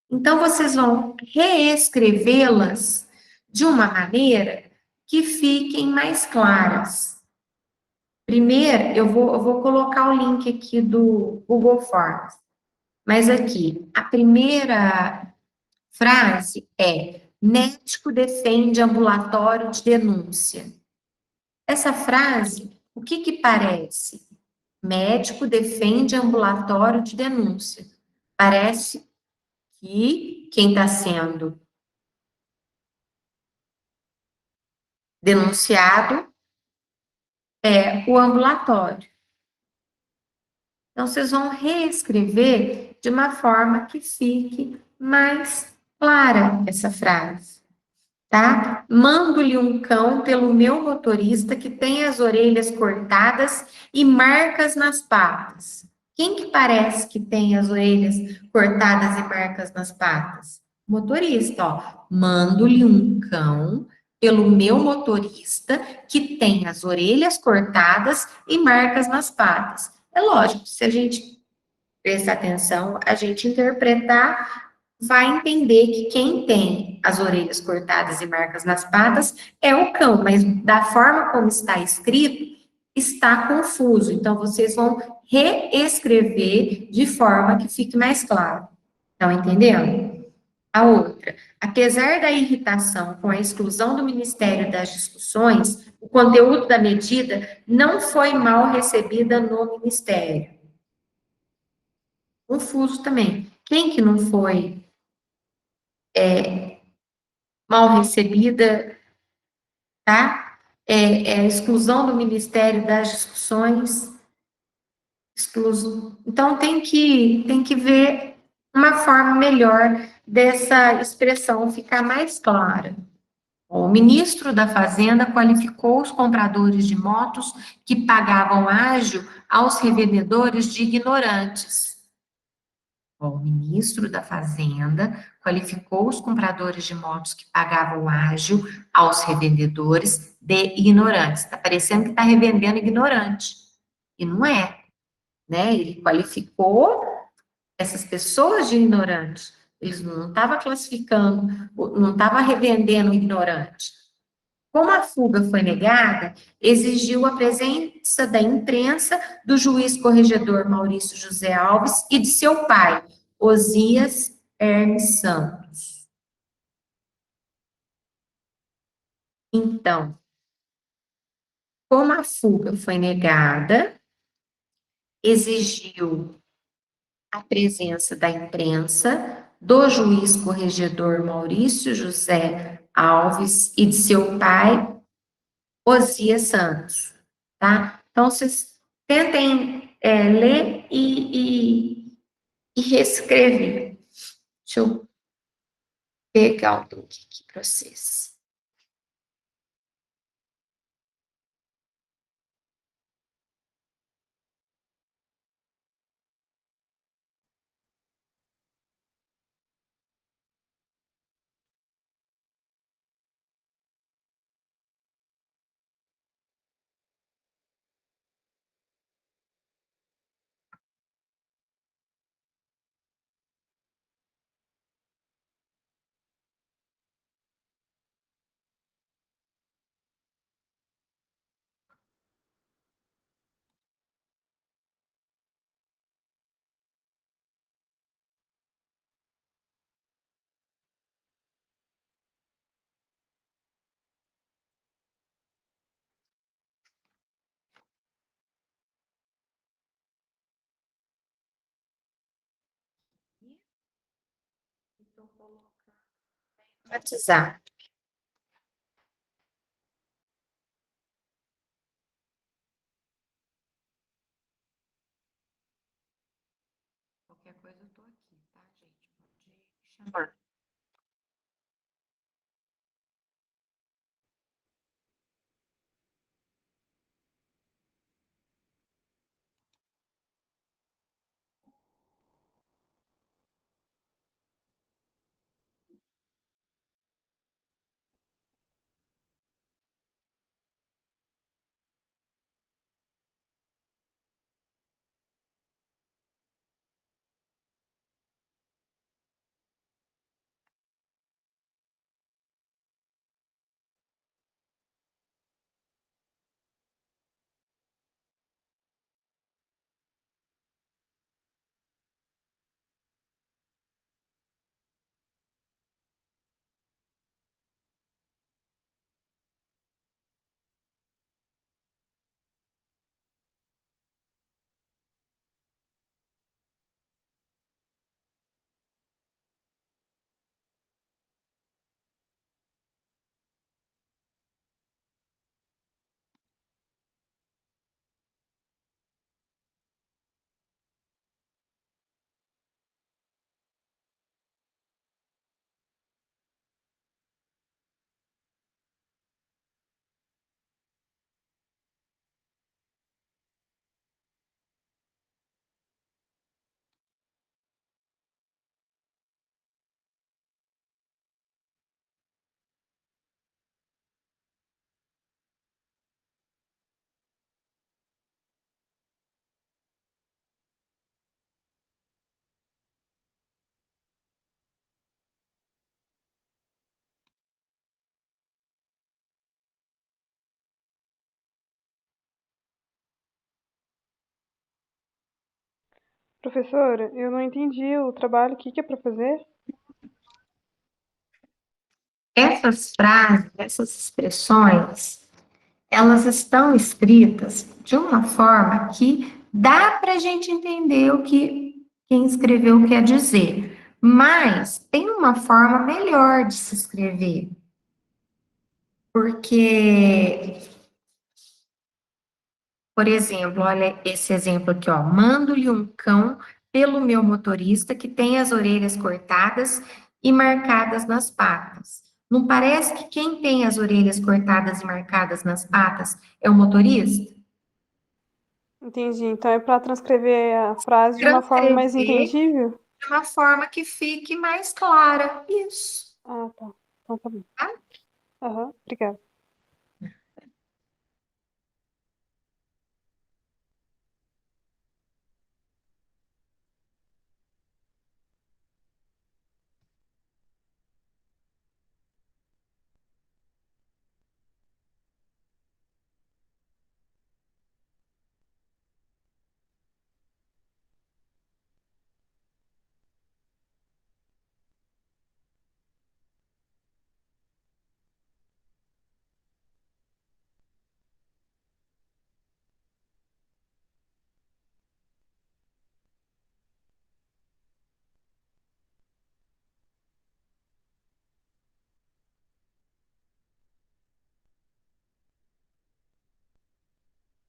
Então, vocês vão reescrevê-las de uma maneira que fiquem mais claras. Primeiro, eu vou colocar o link aqui do Google Forms. Mas aqui, a primeira frase é: médico defende ambulatório de denúncia. Essa frase, o que que parece? Médico defende ambulatório de denúncia. Parece que quem está sendo denunciado é o ambulatório. Então, vocês vão reescrever de uma forma que fique mais clara essa frase, tá? Mando-lhe um cão pelo meu motorista que tem as orelhas cortadas e marcas nas patas. Quem que parece que tem as orelhas cortadas e marcas nas patas? Motorista, ó. Mando-lhe um cão pelo meu motorista que tem as orelhas cortadas e marcas nas patas. É lógico, se a gente prestar atenção, a gente interpretar, vai entender que quem tem as orelhas cortadas e marcas nas patas é o cão, mas da forma como está escrito, está confuso. Então, vocês vão reescrever de forma que fique mais claro. Estão entendendo? A outra, apesar da irritação com a exclusão do Ministério das Discussões, o conteúdo da medida não foi mal recebida no Ministério. Confuso também. Quem que não foi mal recebida, tá? É a exclusão do Ministério das Discussões, excluso. Então, tem que ver uma forma melhor dessa expressão ficar mais clara. O ministro da Fazenda qualificou os compradores de motos que pagavam ágio aos revendedores de ignorantes. O ministro da Fazenda qualificou os compradores de motos que pagavam ágio aos revendedores de ignorantes. Está parecendo que está revendendo ignorante. E não é, né? Ele qualificou essas pessoas de ignorantes. Eles não estavam classificando, não estavam revendendo ignorante. Como a fuga foi negada, exigiu a presença da imprensa, do juiz corregedor Maurício José Alves e de seu pai, Osias Hermes Santos. Então, como a fuga foi negada, exigiu a presença da imprensa, do juiz corregedor Maurício José Alves e de seu pai, Osias Santos, tá? Então, vocês tentem ler e reescrever. Deixa eu pegar o link aqui para vocês. WhatsApp. Professora, eu não entendi o trabalho, o que que é para fazer? Essas frases, essas expressões, elas estão escritas de uma forma que dá para a gente entender o que quem escreveu quer dizer, mas tem uma forma melhor de se escrever, porque, por exemplo, olha esse exemplo aqui, ó, mando-lhe um cão pelo meu motorista que tem as orelhas cortadas e marcadas nas patas. Não parece que quem tem as orelhas cortadas e marcadas nas patas é o motorista? Entendi. Então é para transcrever a frase de uma forma Transcrever mais entendível? de uma forma que fique mais clara. Isso. Ah, tá. Então tá bom. Tá? Aham, obrigada.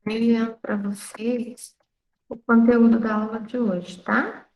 Enviando para vocês o conteúdo da aula de hoje, tá?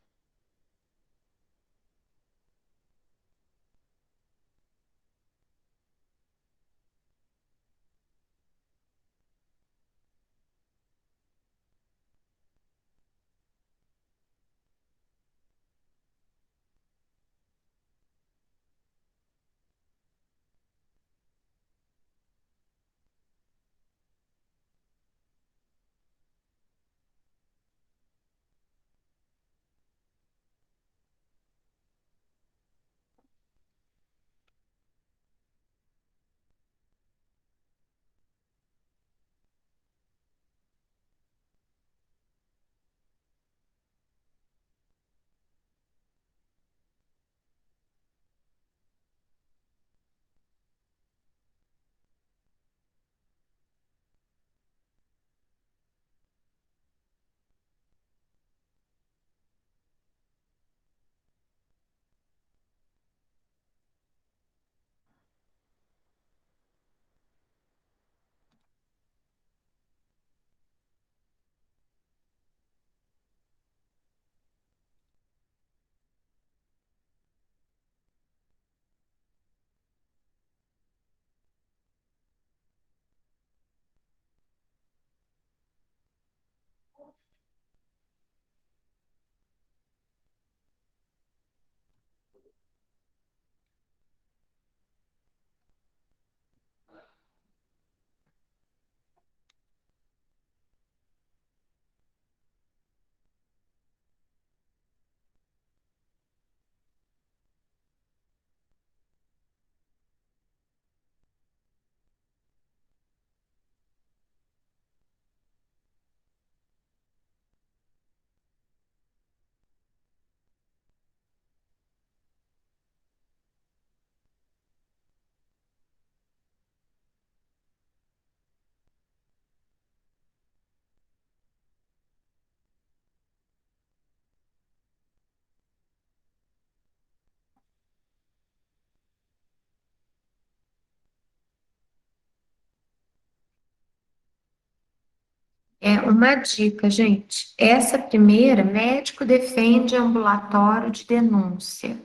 É uma dica, gente. Essa primeira, médico defende ambulatório de denúncia. O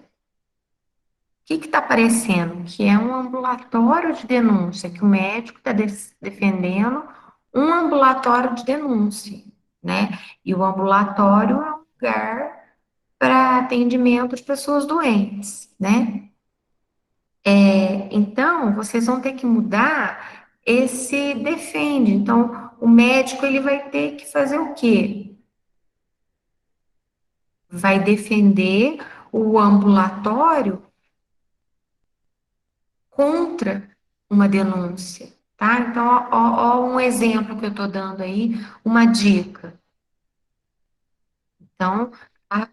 que está aparecendo? Que é um ambulatório de denúncia, que o médico está defendendo um ambulatório de denúncia, né? E o ambulatório é um lugar para atendimento de pessoas doentes, né? Então, vocês vão ter que mudar esse defende. Então, o médico ele vai ter que fazer o quê? Vai defender o ambulatório contra uma denúncia, tá? Então, ó um exemplo que eu estou dando aí, uma dica. Então,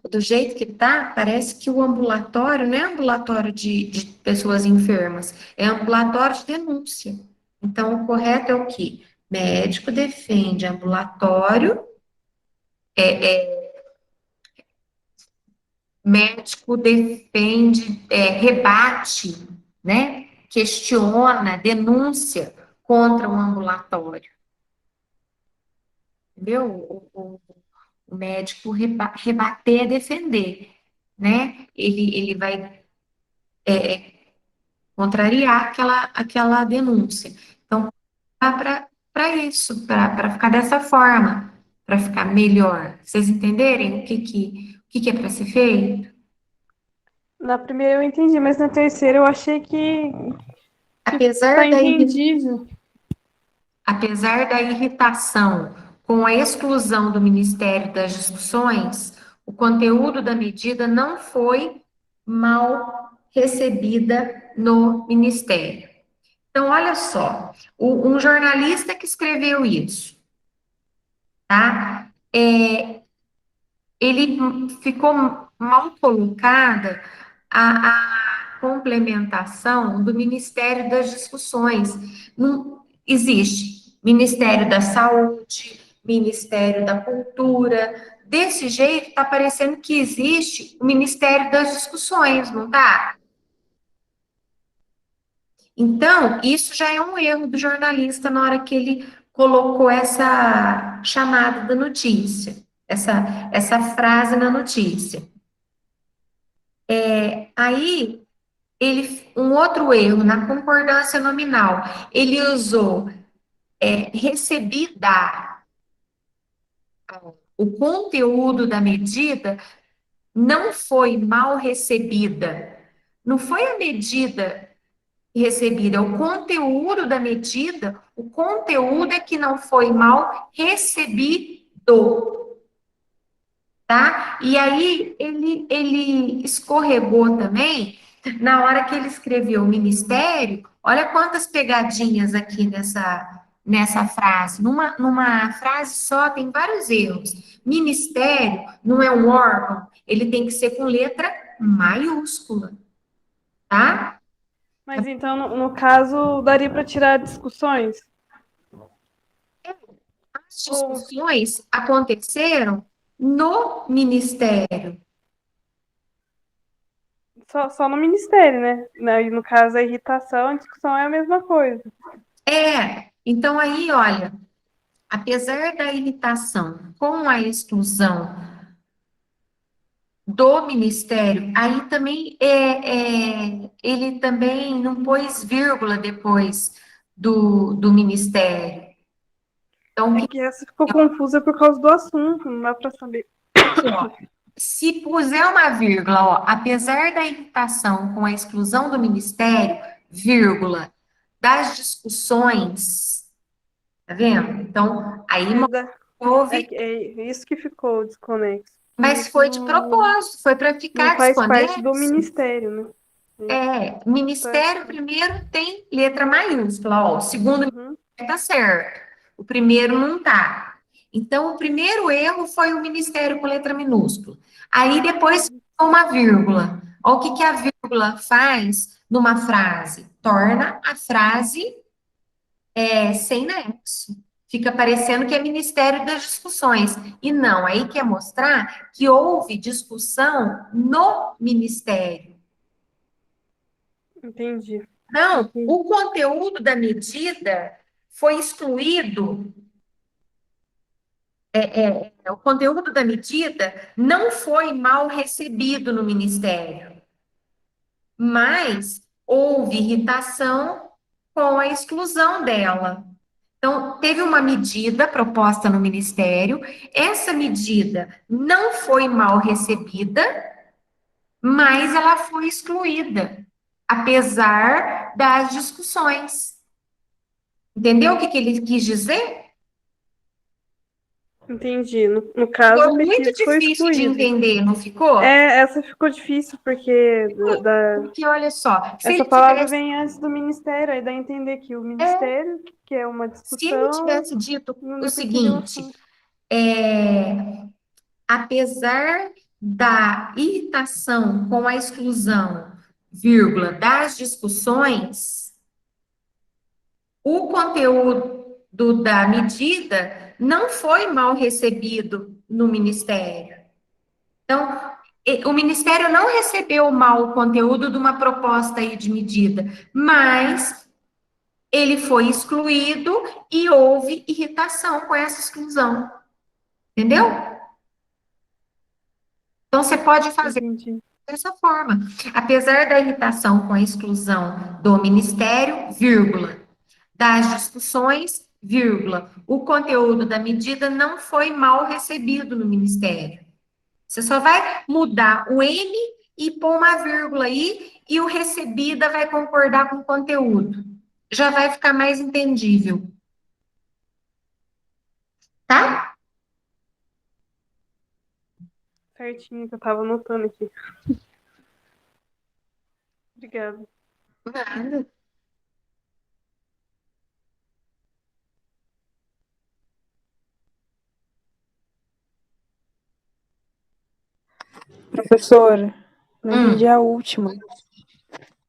do jeito que tá, parece que o ambulatório não é ambulatório de pessoas enfermas, é ambulatório de denúncia. Então, o correto é o quê? Médico defende ambulatório, médico defende, rebate, né? Questiona, denúncia contra o ambulatório. Entendeu? O médico rebater é defender, né? Ele vai contrariar aquela denúncia. Então, para isso, para ficar dessa forma, para ficar melhor. Vocês entenderem o que é para ser feito? Na primeira eu entendi, mas na terceira eu achei que tá Apesar da, entendível. apesar da irritação com a exclusão do Ministério das Discussões, o conteúdo da medida não foi mal recebida no Ministério. Então, olha só, um jornalista que escreveu isso, tá? Ele ficou mal colocada a complementação do Ministério das Discussões. Não existe Ministério da Saúde, Ministério da Cultura. Desse jeito, está parecendo que existe o Ministério das Discussões, não está? Então, isso já é um erro do jornalista na hora que ele colocou essa chamada da notícia, essa frase na notícia. Aí, um outro erro na concordância nominal, ele usou recebida, o conteúdo da medida não foi mal recebida, não foi a medida recebida, o conteúdo da medida, o conteúdo é que não foi mal recebido, tá? E aí ele escorregou também, na hora que ele escreveu o ministério, olha quantas pegadinhas aqui nessa frase. Numa frase só tem vários erros. Ministério não é um órgão, ele tem que ser com letra maiúscula, tá? Mas então, no caso, daria para tirar discussões? As Ou discussões aconteceram no ministério. só no ministério, né? E no caso, a irritação, a discussão é a mesma coisa. Então aí, olha, apesar da irritação com a exclusão do ministério, aí também ele também não pôs vírgula depois do ministério. Então, o É que que essa ficou confusa por causa do assunto, não dá para saber. aqui, ó, se puser uma vírgula, ó, apesar da irritação com a exclusão do ministério, vírgula, das discussões, tá vendo? Então, aí É, da, houve, é isso que ficou desconexo. mas Isso foi de propósito, foi para não ficar faz parte do desconexo. ministério, né? Tá. Ministério primeiro tem letra maiúscula, ó, o segundo Uhum. tá certo, o primeiro não tá. Então, o primeiro erro foi o ministério com letra minúscula. Aí depois uma vírgula. Olha o que a vírgula faz numa frase? Torna a frase sem nexo. Fica parecendo que é Ministério das Discussões. E não, aí quer mostrar que houve discussão no Ministério. Entendi. Não, Entendi. o conteúdo da medida foi excluído o conteúdo da medida não foi mal recebido no Ministério, mas houve irritação com a exclusão dela. Então, teve uma medida proposta no Ministério, essa medida não foi mal recebida, mas ela foi excluída, apesar das discussões. Entendeu o que que ele quis dizer? Entendi. No caso, o Ficou muito petisco foi difícil de excluído. entender, não ficou? É, essa ficou difícil, porque Porque olha só, se essa ele palavra tivesse, vem antes do ministério, aí dá a entender que o ministério, que é uma se ele discussão, tivesse dito não o deu para entender o seguinte, assunto. apesar da irritação com a exclusão, vírgula, das discussões, o conteúdo da medida não foi mal recebido no Ministério. Então, o Ministério não recebeu mal o conteúdo de uma proposta aí de medida, mas ele foi excluído e houve irritação com essa exclusão. Entendeu? Então, você pode fazer Entendi. dessa forma. Apesar da irritação com a exclusão do Ministério, vírgula, das discussões, vírgula, o conteúdo da medida não foi mal recebido no Ministério. Você só vai mudar o M e pôr uma vírgula aí, e o recebida vai concordar com o conteúdo. Já vai ficar mais entendível, tá? Certinho, que eu tava anotando aqui. Obrigada. Nada. Professora, não entendi Hum. a última.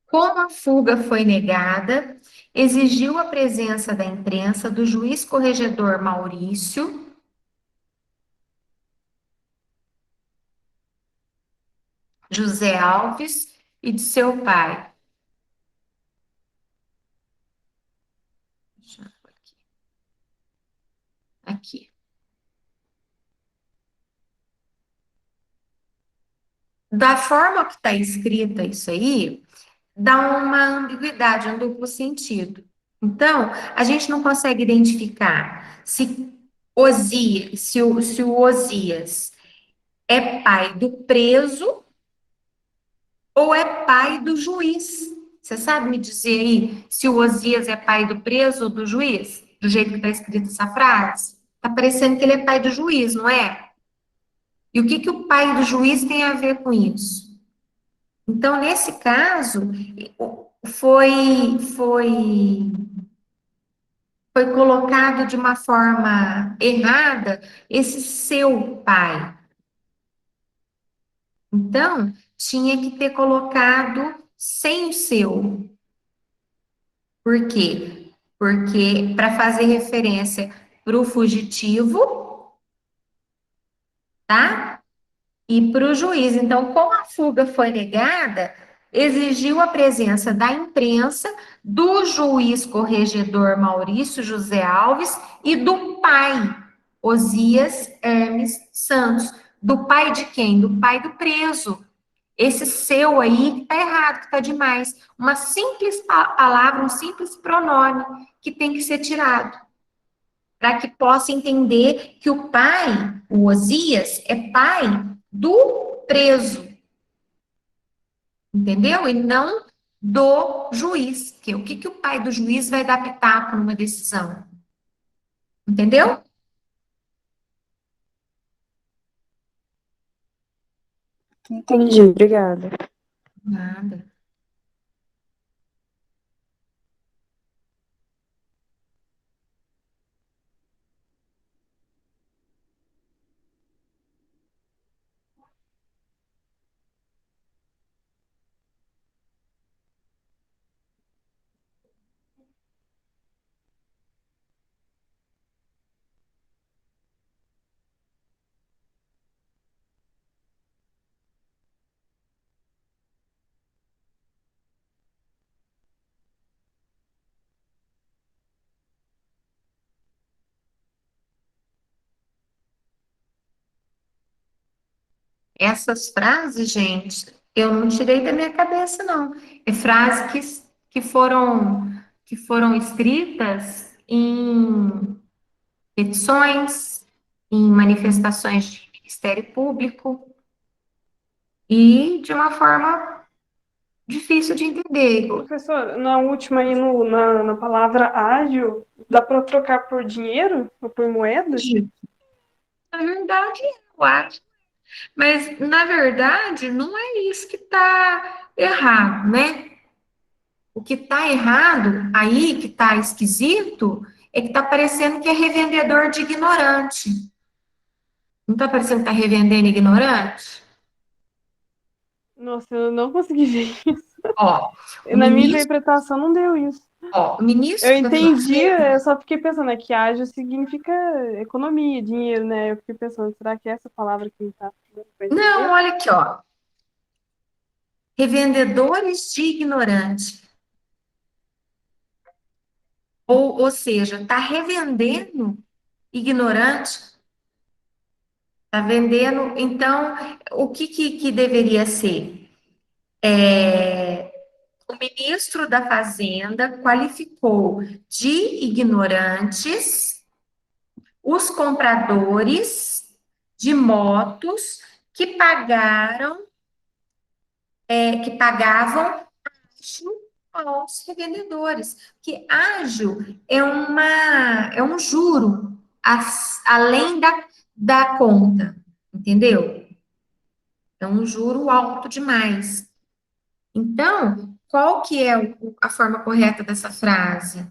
Como a fuga foi negada, exigiu a presença da imprensa do juiz corregedor Maurício, José Alves e de seu pai. Deixa eu ver aqui. Aqui. Da forma que está escrita isso aí, dá uma ambiguidade, um duplo sentido. Então, a gente não consegue identificar se o Osias é pai do preso ou é pai do juiz. Você sabe me dizer aí se o Osias é pai do preso ou do juiz? Do jeito que está escrita essa frase? Está parecendo que ele é pai do juiz, não é? E o que que o pai do juiz tem a ver com isso? Então, nesse caso, foi, foi, foi colocado de uma forma errada esse seu pai. Então, tinha que ter colocado sem o seu. Por quê? Porque para fazer referência para o fugitivo, tá? E para o juiz. Então, como a fuga foi negada, exigiu a presença da imprensa, do juiz corregedor Maurício José Alves e do pai, Osias Hermes Santos. Do pai de quem? Do pai do preso. Esse seu aí que está errado, que está demais. Uma simples palavra, um simples pronome que tem que ser tirado para que possa entender que o pai, o Osias, é pai do preso, entendeu? E não do juiz. Que o que, que o pai do juiz vai dar pitaco numa decisão? Entendeu? Entendi, obrigada. Nada. Essas frases, gente, eu não tirei da minha cabeça, não. É frase que foram escritas em petições, em manifestações de Ministério Público e de uma forma difícil de entender. Professor, na última aí, na palavra ágil, dá para trocar por dinheiro ou por moeda? Na verdade, eu acho. Mas, na verdade, não é isso que está errado, né? O que está errado aí, que está esquisito, é que está parecendo que é revendedor de ignorante. Não está parecendo que está revendendo ignorante? Nossa, eu não consegui ver. Ó, o Na minha ministro, interpretação não deu isso. ó, o Eu ministro da entendi, Fazenda, eu só fiquei pensando, é que ágil significa economia, dinheiro, né? Eu fiquei pensando, será que é essa palavra que não tá dando pra não, entender? olha aqui, ó, revendedores de ignorante. Ou seja, está revendendo ignorante, está vendendo. Então, o que deveria ser? O ministro da Fazenda qualificou de ignorantes os compradores de motos que que pagavam ágio aos revendedores, que ágio é um juro além da conta, entendeu? É um juro alto demais. Então, qual que é a forma correta dessa frase?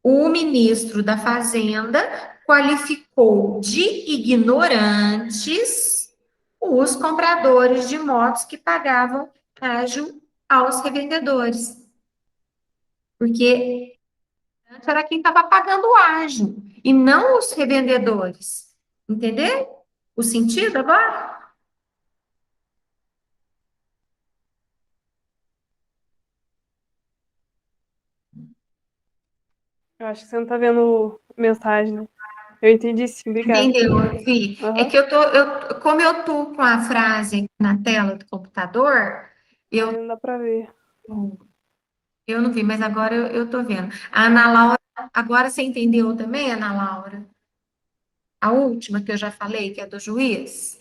O ministro da Fazenda qualificou de ignorantes os compradores de motos que pagavam ágio aos revendedores, porque antes era quem estava pagando o ágio e não os revendedores. Entendeu? O sentido agora? Eu acho que você não tá vendo mensagem, né? Eu entendi sim, obrigada. Entendeu, Vi? É Aham. que como eu tô com a frase na tela do computador, Aí eu não dá pra ver. Eu não vi, mas agora eu tô vendo. A Ana Laura, agora você entendeu também, Ana Laura? A última que eu já falei, que é do juiz?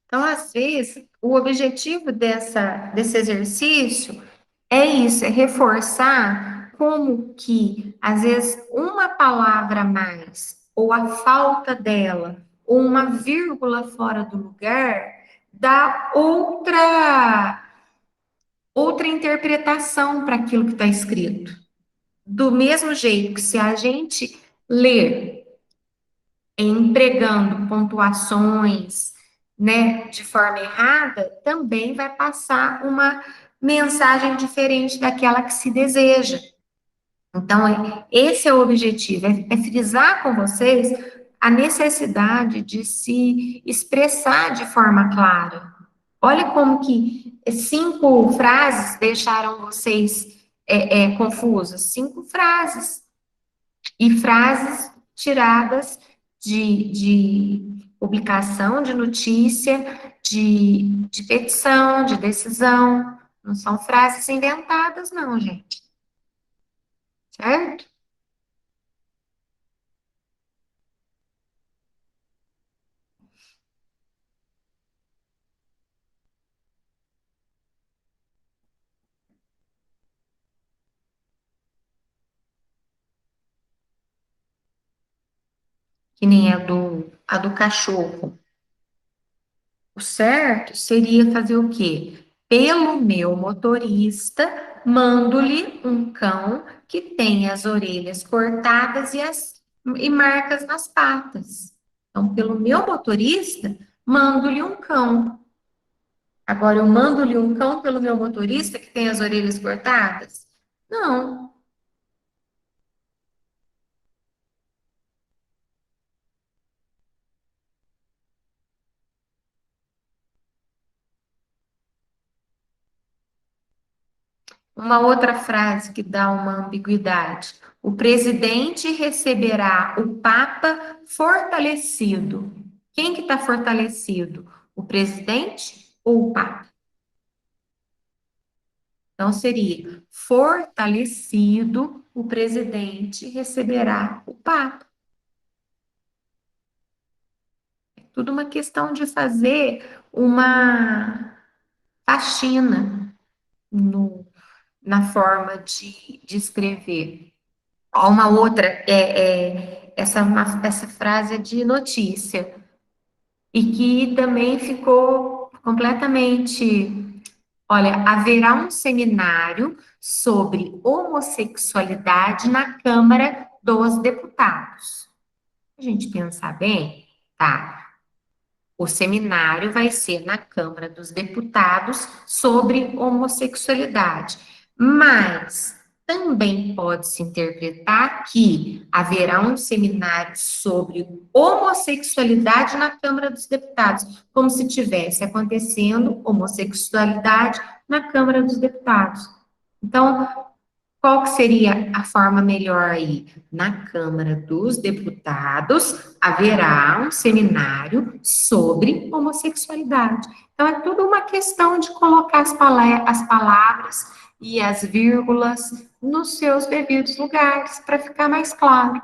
Então, às vezes, o objetivo desse exercício é isso, é reforçar como que, às vezes, uma palavra a mais, ou a falta dela, ou uma vírgula fora do lugar, dá outra interpretação para aquilo que está escrito. Do mesmo jeito que se a gente ler empregando pontuações, né, de forma errada, também vai passar uma mensagem diferente daquela que se deseja. Então, esse é o objetivo, é frisar com vocês a necessidade de se expressar de forma clara. Olha como que 5 frases deixaram vocês confusos. 5 frases. E frases tiradas de publicação, de notícia, de petição, de decisão. Não são frases inventadas, não, gente. Certo? Que nem a do cachorro. O certo seria fazer o quê? Pelo meu motorista, mando-lhe um cão que tenha as orelhas cortadas e marcas nas patas. Então, pelo meu motorista, mando-lhe um cão. Agora, eu mando-lhe um cão pelo meu motorista que tem as orelhas cortadas? Não. Uma outra frase que dá uma ambiguidade. O presidente receberá o Papa fortalecido. Quem que está fortalecido? O presidente ou o Papa? Então, seria fortalecido, o presidente receberá o Papa. É tudo uma questão de fazer uma faxina no, na forma de escrever. Ó, uma outra, essa frase é de notícia, e que também ficou completamente. Olha, haverá um seminário sobre homossexualidade na Câmara dos Deputados. A gente pensar bem, tá? O seminário vai ser na Câmara dos Deputados sobre homossexualidade, mas também pode-se interpretar que haverá um seminário sobre homossexualidade na Câmara dos Deputados, como se tivesse acontecendo homossexualidade na Câmara dos Deputados. Então, qual que seria a forma melhor aí? Na Câmara dos Deputados haverá um seminário sobre homossexualidade. Então, é tudo uma questão de colocar as palavras e as vírgulas nos seus devidos lugares, para ficar mais claro.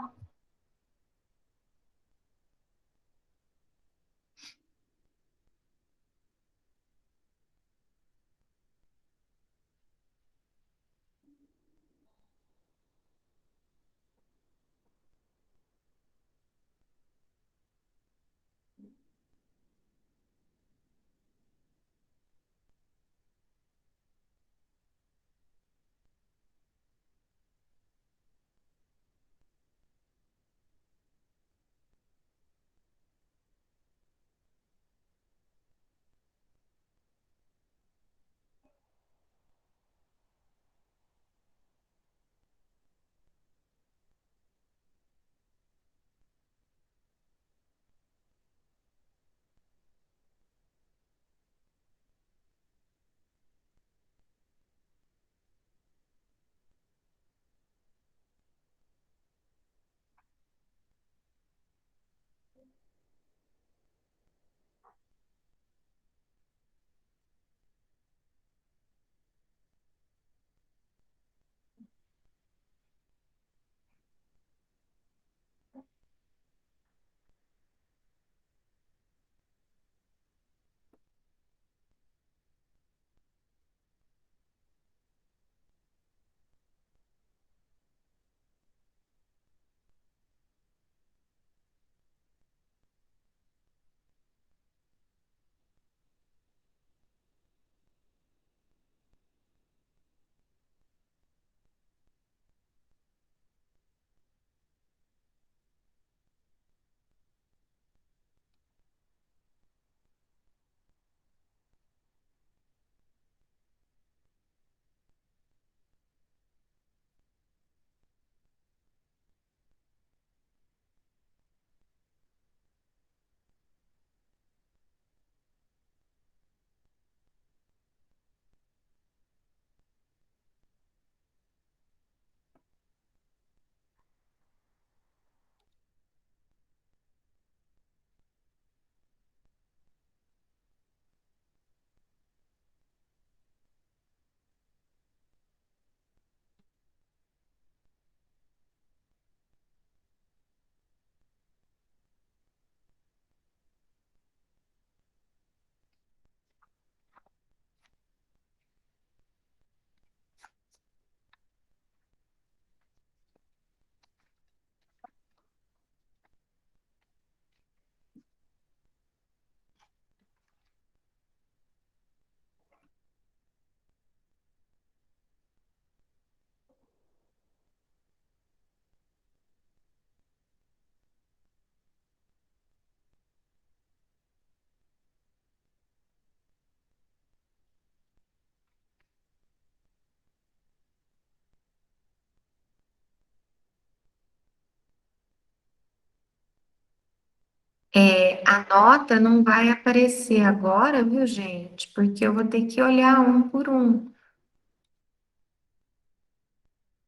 A nota não vai aparecer agora, viu, gente? Porque eu vou ter que olhar um por um.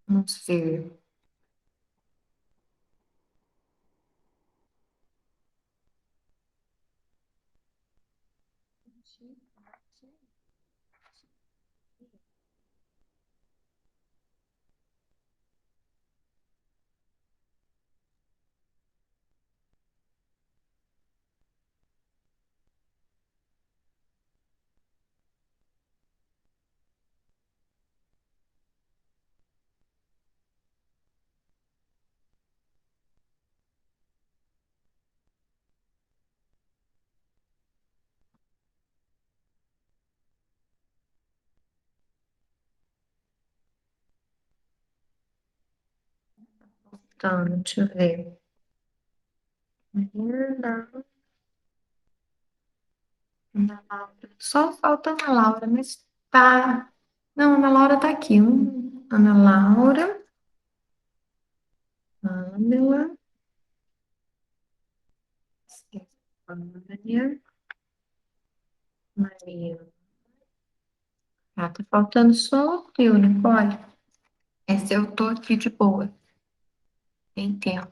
Vamos ver. Então, deixa eu ver. Não, Ana Laura. Só falta Ana Laura, mas tá. Não, Ana Laura tá aqui. Ana Laura, Pamela, Stefânia, Maria. Ah, tá faltando só eu, Nicole. Essa eu tô aqui de boa. Tem tempo.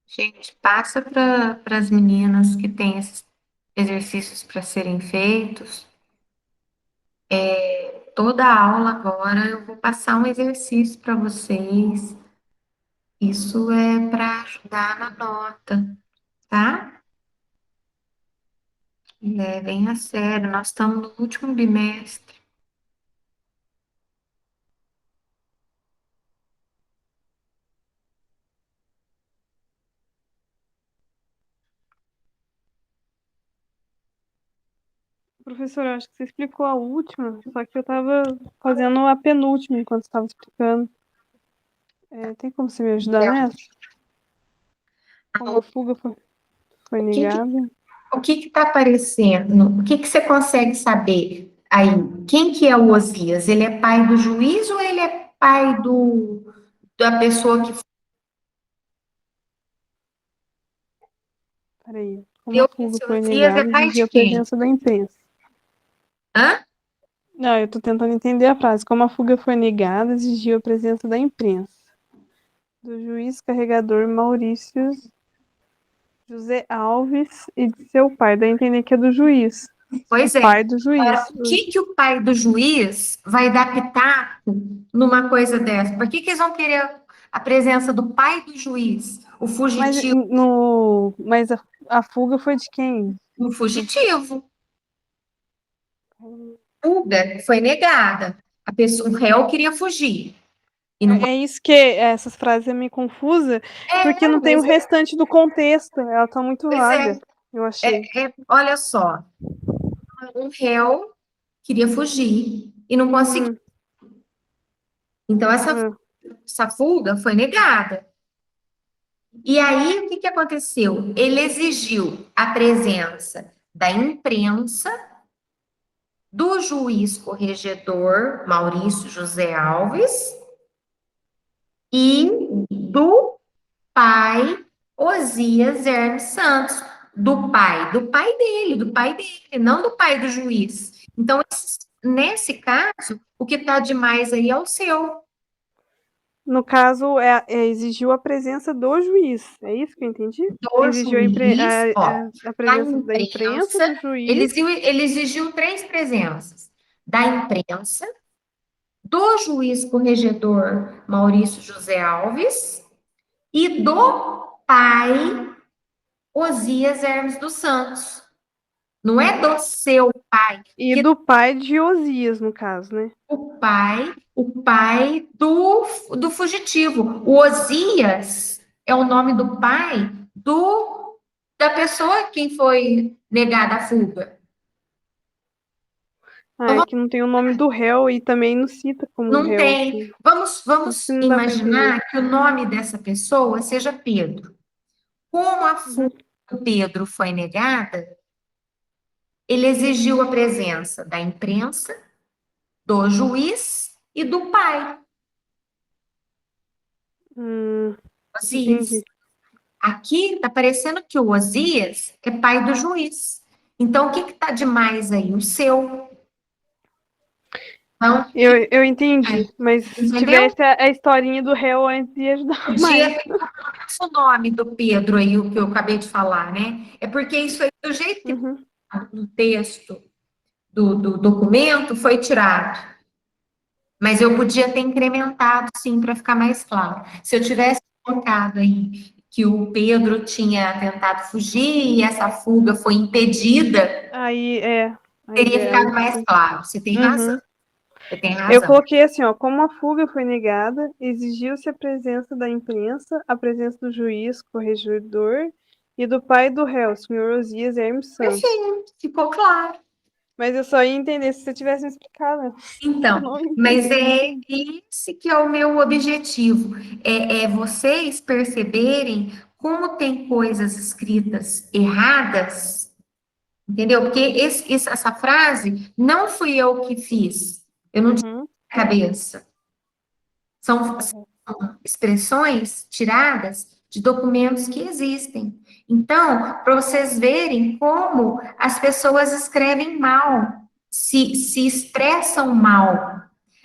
Gente, passa para as meninas que têm esses exercícios para serem feitos. Toda aula agora eu vou passar um exercício para vocês. Isso é para ajudar na nota, tá? Levem a sério, nós estamos no último bimestre. Professora, acho que você explicou a última, só que eu estava fazendo a penúltima enquanto estava explicando. Tem como você me ajudar Então, nessa? Como a fuga foi o que que, negada? o que que tá aparecendo? O que que você consegue saber aí? Quem que é o Osias? Ele é pai do juiz ou ele é pai da pessoa que Peraí. Como a deu fuga esse foi Osias? É negada, pai exigia de a quem? presença da imprensa. Hã? Não, eu estou tentando entender a frase. Como a fuga foi negada, exigiu a presença da imprensa. Do juiz carregador Maurício José Alves e de seu pai. Dá a entender que é do juiz. O Pois é. pai do Agora, juiz. por que que o pai do juiz vai dar pitaco numa coisa dessa? Por que que eles vão querer a presença do pai do juiz, o Mas, fugitivo, mas a fuga foi de quem? o fugitivo? Fuga foi negada. A pessoa, o réu queria fugir e não É isso que essas frases é meio confusa, porque não tem o mas restante do contexto. Ela tá muito pois vaga, eu achei. olha só, um réu queria fugir e não conseguiu. Hum, Então hum. essa fuga foi negada. E aí, o que que aconteceu? Ele exigiu a presença da imprensa, do juiz corregedor Maurício José Alves e do pai Osias Hermes Santos, do pai dele, não do pai do juiz. Então, nesse caso, o que está demais aí é o seu, No caso, exigiu a presença do juiz. É isso que eu entendi? do Exigiu juiz, ó, a da presença da imprensa, imprensa, do juiz. ele exigiu três presenças: da imprensa, do juiz corregedor Maurício José Alves e do pai Osias Hermes dos Santos. Não é do seu pai, E porque do pai de Osias, no caso, né? o pai do fugitivo. O Osias é o nome do pai da pessoa quem foi negada a fuga. Ah, Então, é que não tem o nome do réu e também não cita como não réu tem. aqui. Por isso que Vamos não dá para entender. imaginar que o nome dessa pessoa seja Pedro. Como a Uhum. fuga do Pedro foi negada, ele exigiu a presença da imprensa, do juiz e do pai, Osias. Entendi. Aqui está parecendo que o Osias é pai do juiz. Então, o que está demais aí? O seu. Então, Eu entendi, mas se entendeu? tivesse a historinha do réu antes ia ajudar mais. Podia ter o nome do Pedro aí, o que eu acabei de falar, né? É porque isso aí, do jeito que Uhum. tá no texto do documento, foi tirado. Mas eu podia ter incrementado, sim, para ficar mais claro. Se eu tivesse colocado aí que o Pedro tinha tentado fugir e essa fuga foi impedida, Aí, teria ficado aí mais claro. Você tem razão. uhum. Você tem Eu razão. coloquei assim, ó, como a fuga foi negada, exigiu-se a presença da imprensa, a presença do juiz, corregedor e do pai do réu, senhor Osias Hermes Santos. Perfeito, ficou claro. Mas eu só ia entender se você tivesse me explicado. Eu Então, não mas entendi, não é entendi. esse que é o meu objetivo, é vocês perceberem como tem coisas escritas erradas, entendeu? Porque essa frase não fui eu que fiz, eu não tinha Uhum. na cabeça. São Uhum. expressões tiradas de documentos que existem. Então, para vocês verem como as pessoas escrevem mal, se expressam mal.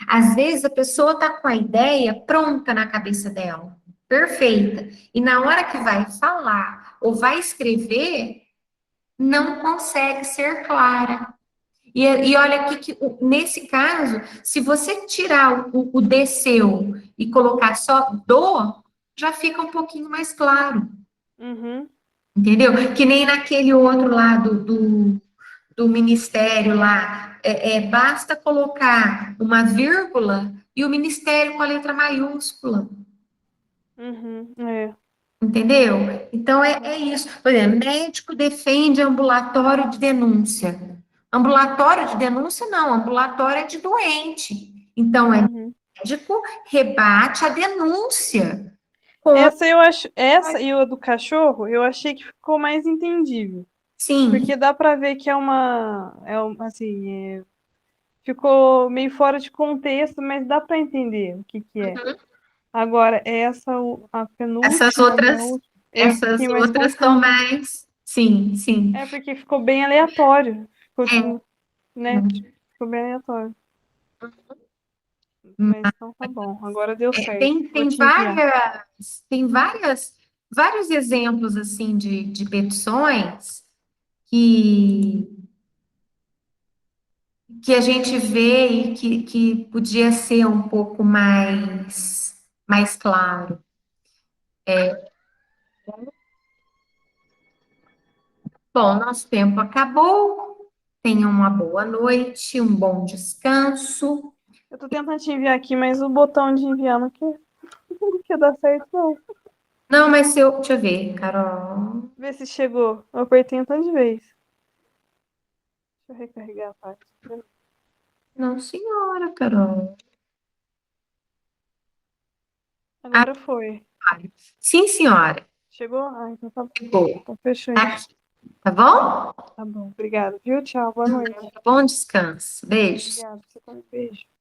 Às vezes a pessoa está com a ideia pronta na cabeça dela, perfeita, e na hora que vai falar ou vai escrever, não consegue ser clara. E olha aqui que nesse caso, se você tirar o desceu e colocar só do, já fica um pouquinho mais claro, Uhum. entendeu? Que nem naquele outro lado do ministério lá, basta colocar uma vírgula e o ministério com a letra maiúscula, Uhum. É. entendeu? Então é isso. Por exemplo, médico defende ambulatório de denúncia. Ambulatório de denúncia, não, ambulatório é de doente. Então, é Uhum. médico rebate a denúncia. Com, Essa eu acho, essa e o do cachorro, eu achei que ficou mais entendível, sim, porque dá pra ver que assim, ficou meio fora de contexto, mas dá pra entender o que que é. Agora, a essas penúltima e a outras, última, eu essas fiquei mais outras são confusa. mais, sim, sim. É porque ficou bem aleatório, É, né? Ficou bem aleatório. Mas então tá bom, agora deu certo. tem, Vou tem te enviar. várias, tem várias, vários exemplos assim de petições que que a gente vê e que podia ser um pouco mais claro. Bom, nosso tempo acabou. Tenha uma boa noite, um bom descanso. Eu tô tentando te enviar aqui, mas o botão de enviar não quer dar certo, não. Não, mas se eu, deixa eu ver, Carol. Vê se chegou. Eu apertei um tanto de vez. Deixa eu recarregar a página. Não, senhora, Carol. Ah, Agora foi. sim, senhora. Chegou? Ah, então tá bom. Chegou. Então fechou Tá então. aqui, tá bom? Tá bom. Obrigada, viu? Tchau. Boa noite. Bom descanso. Beijos. Obrigada. Você também. Beijo.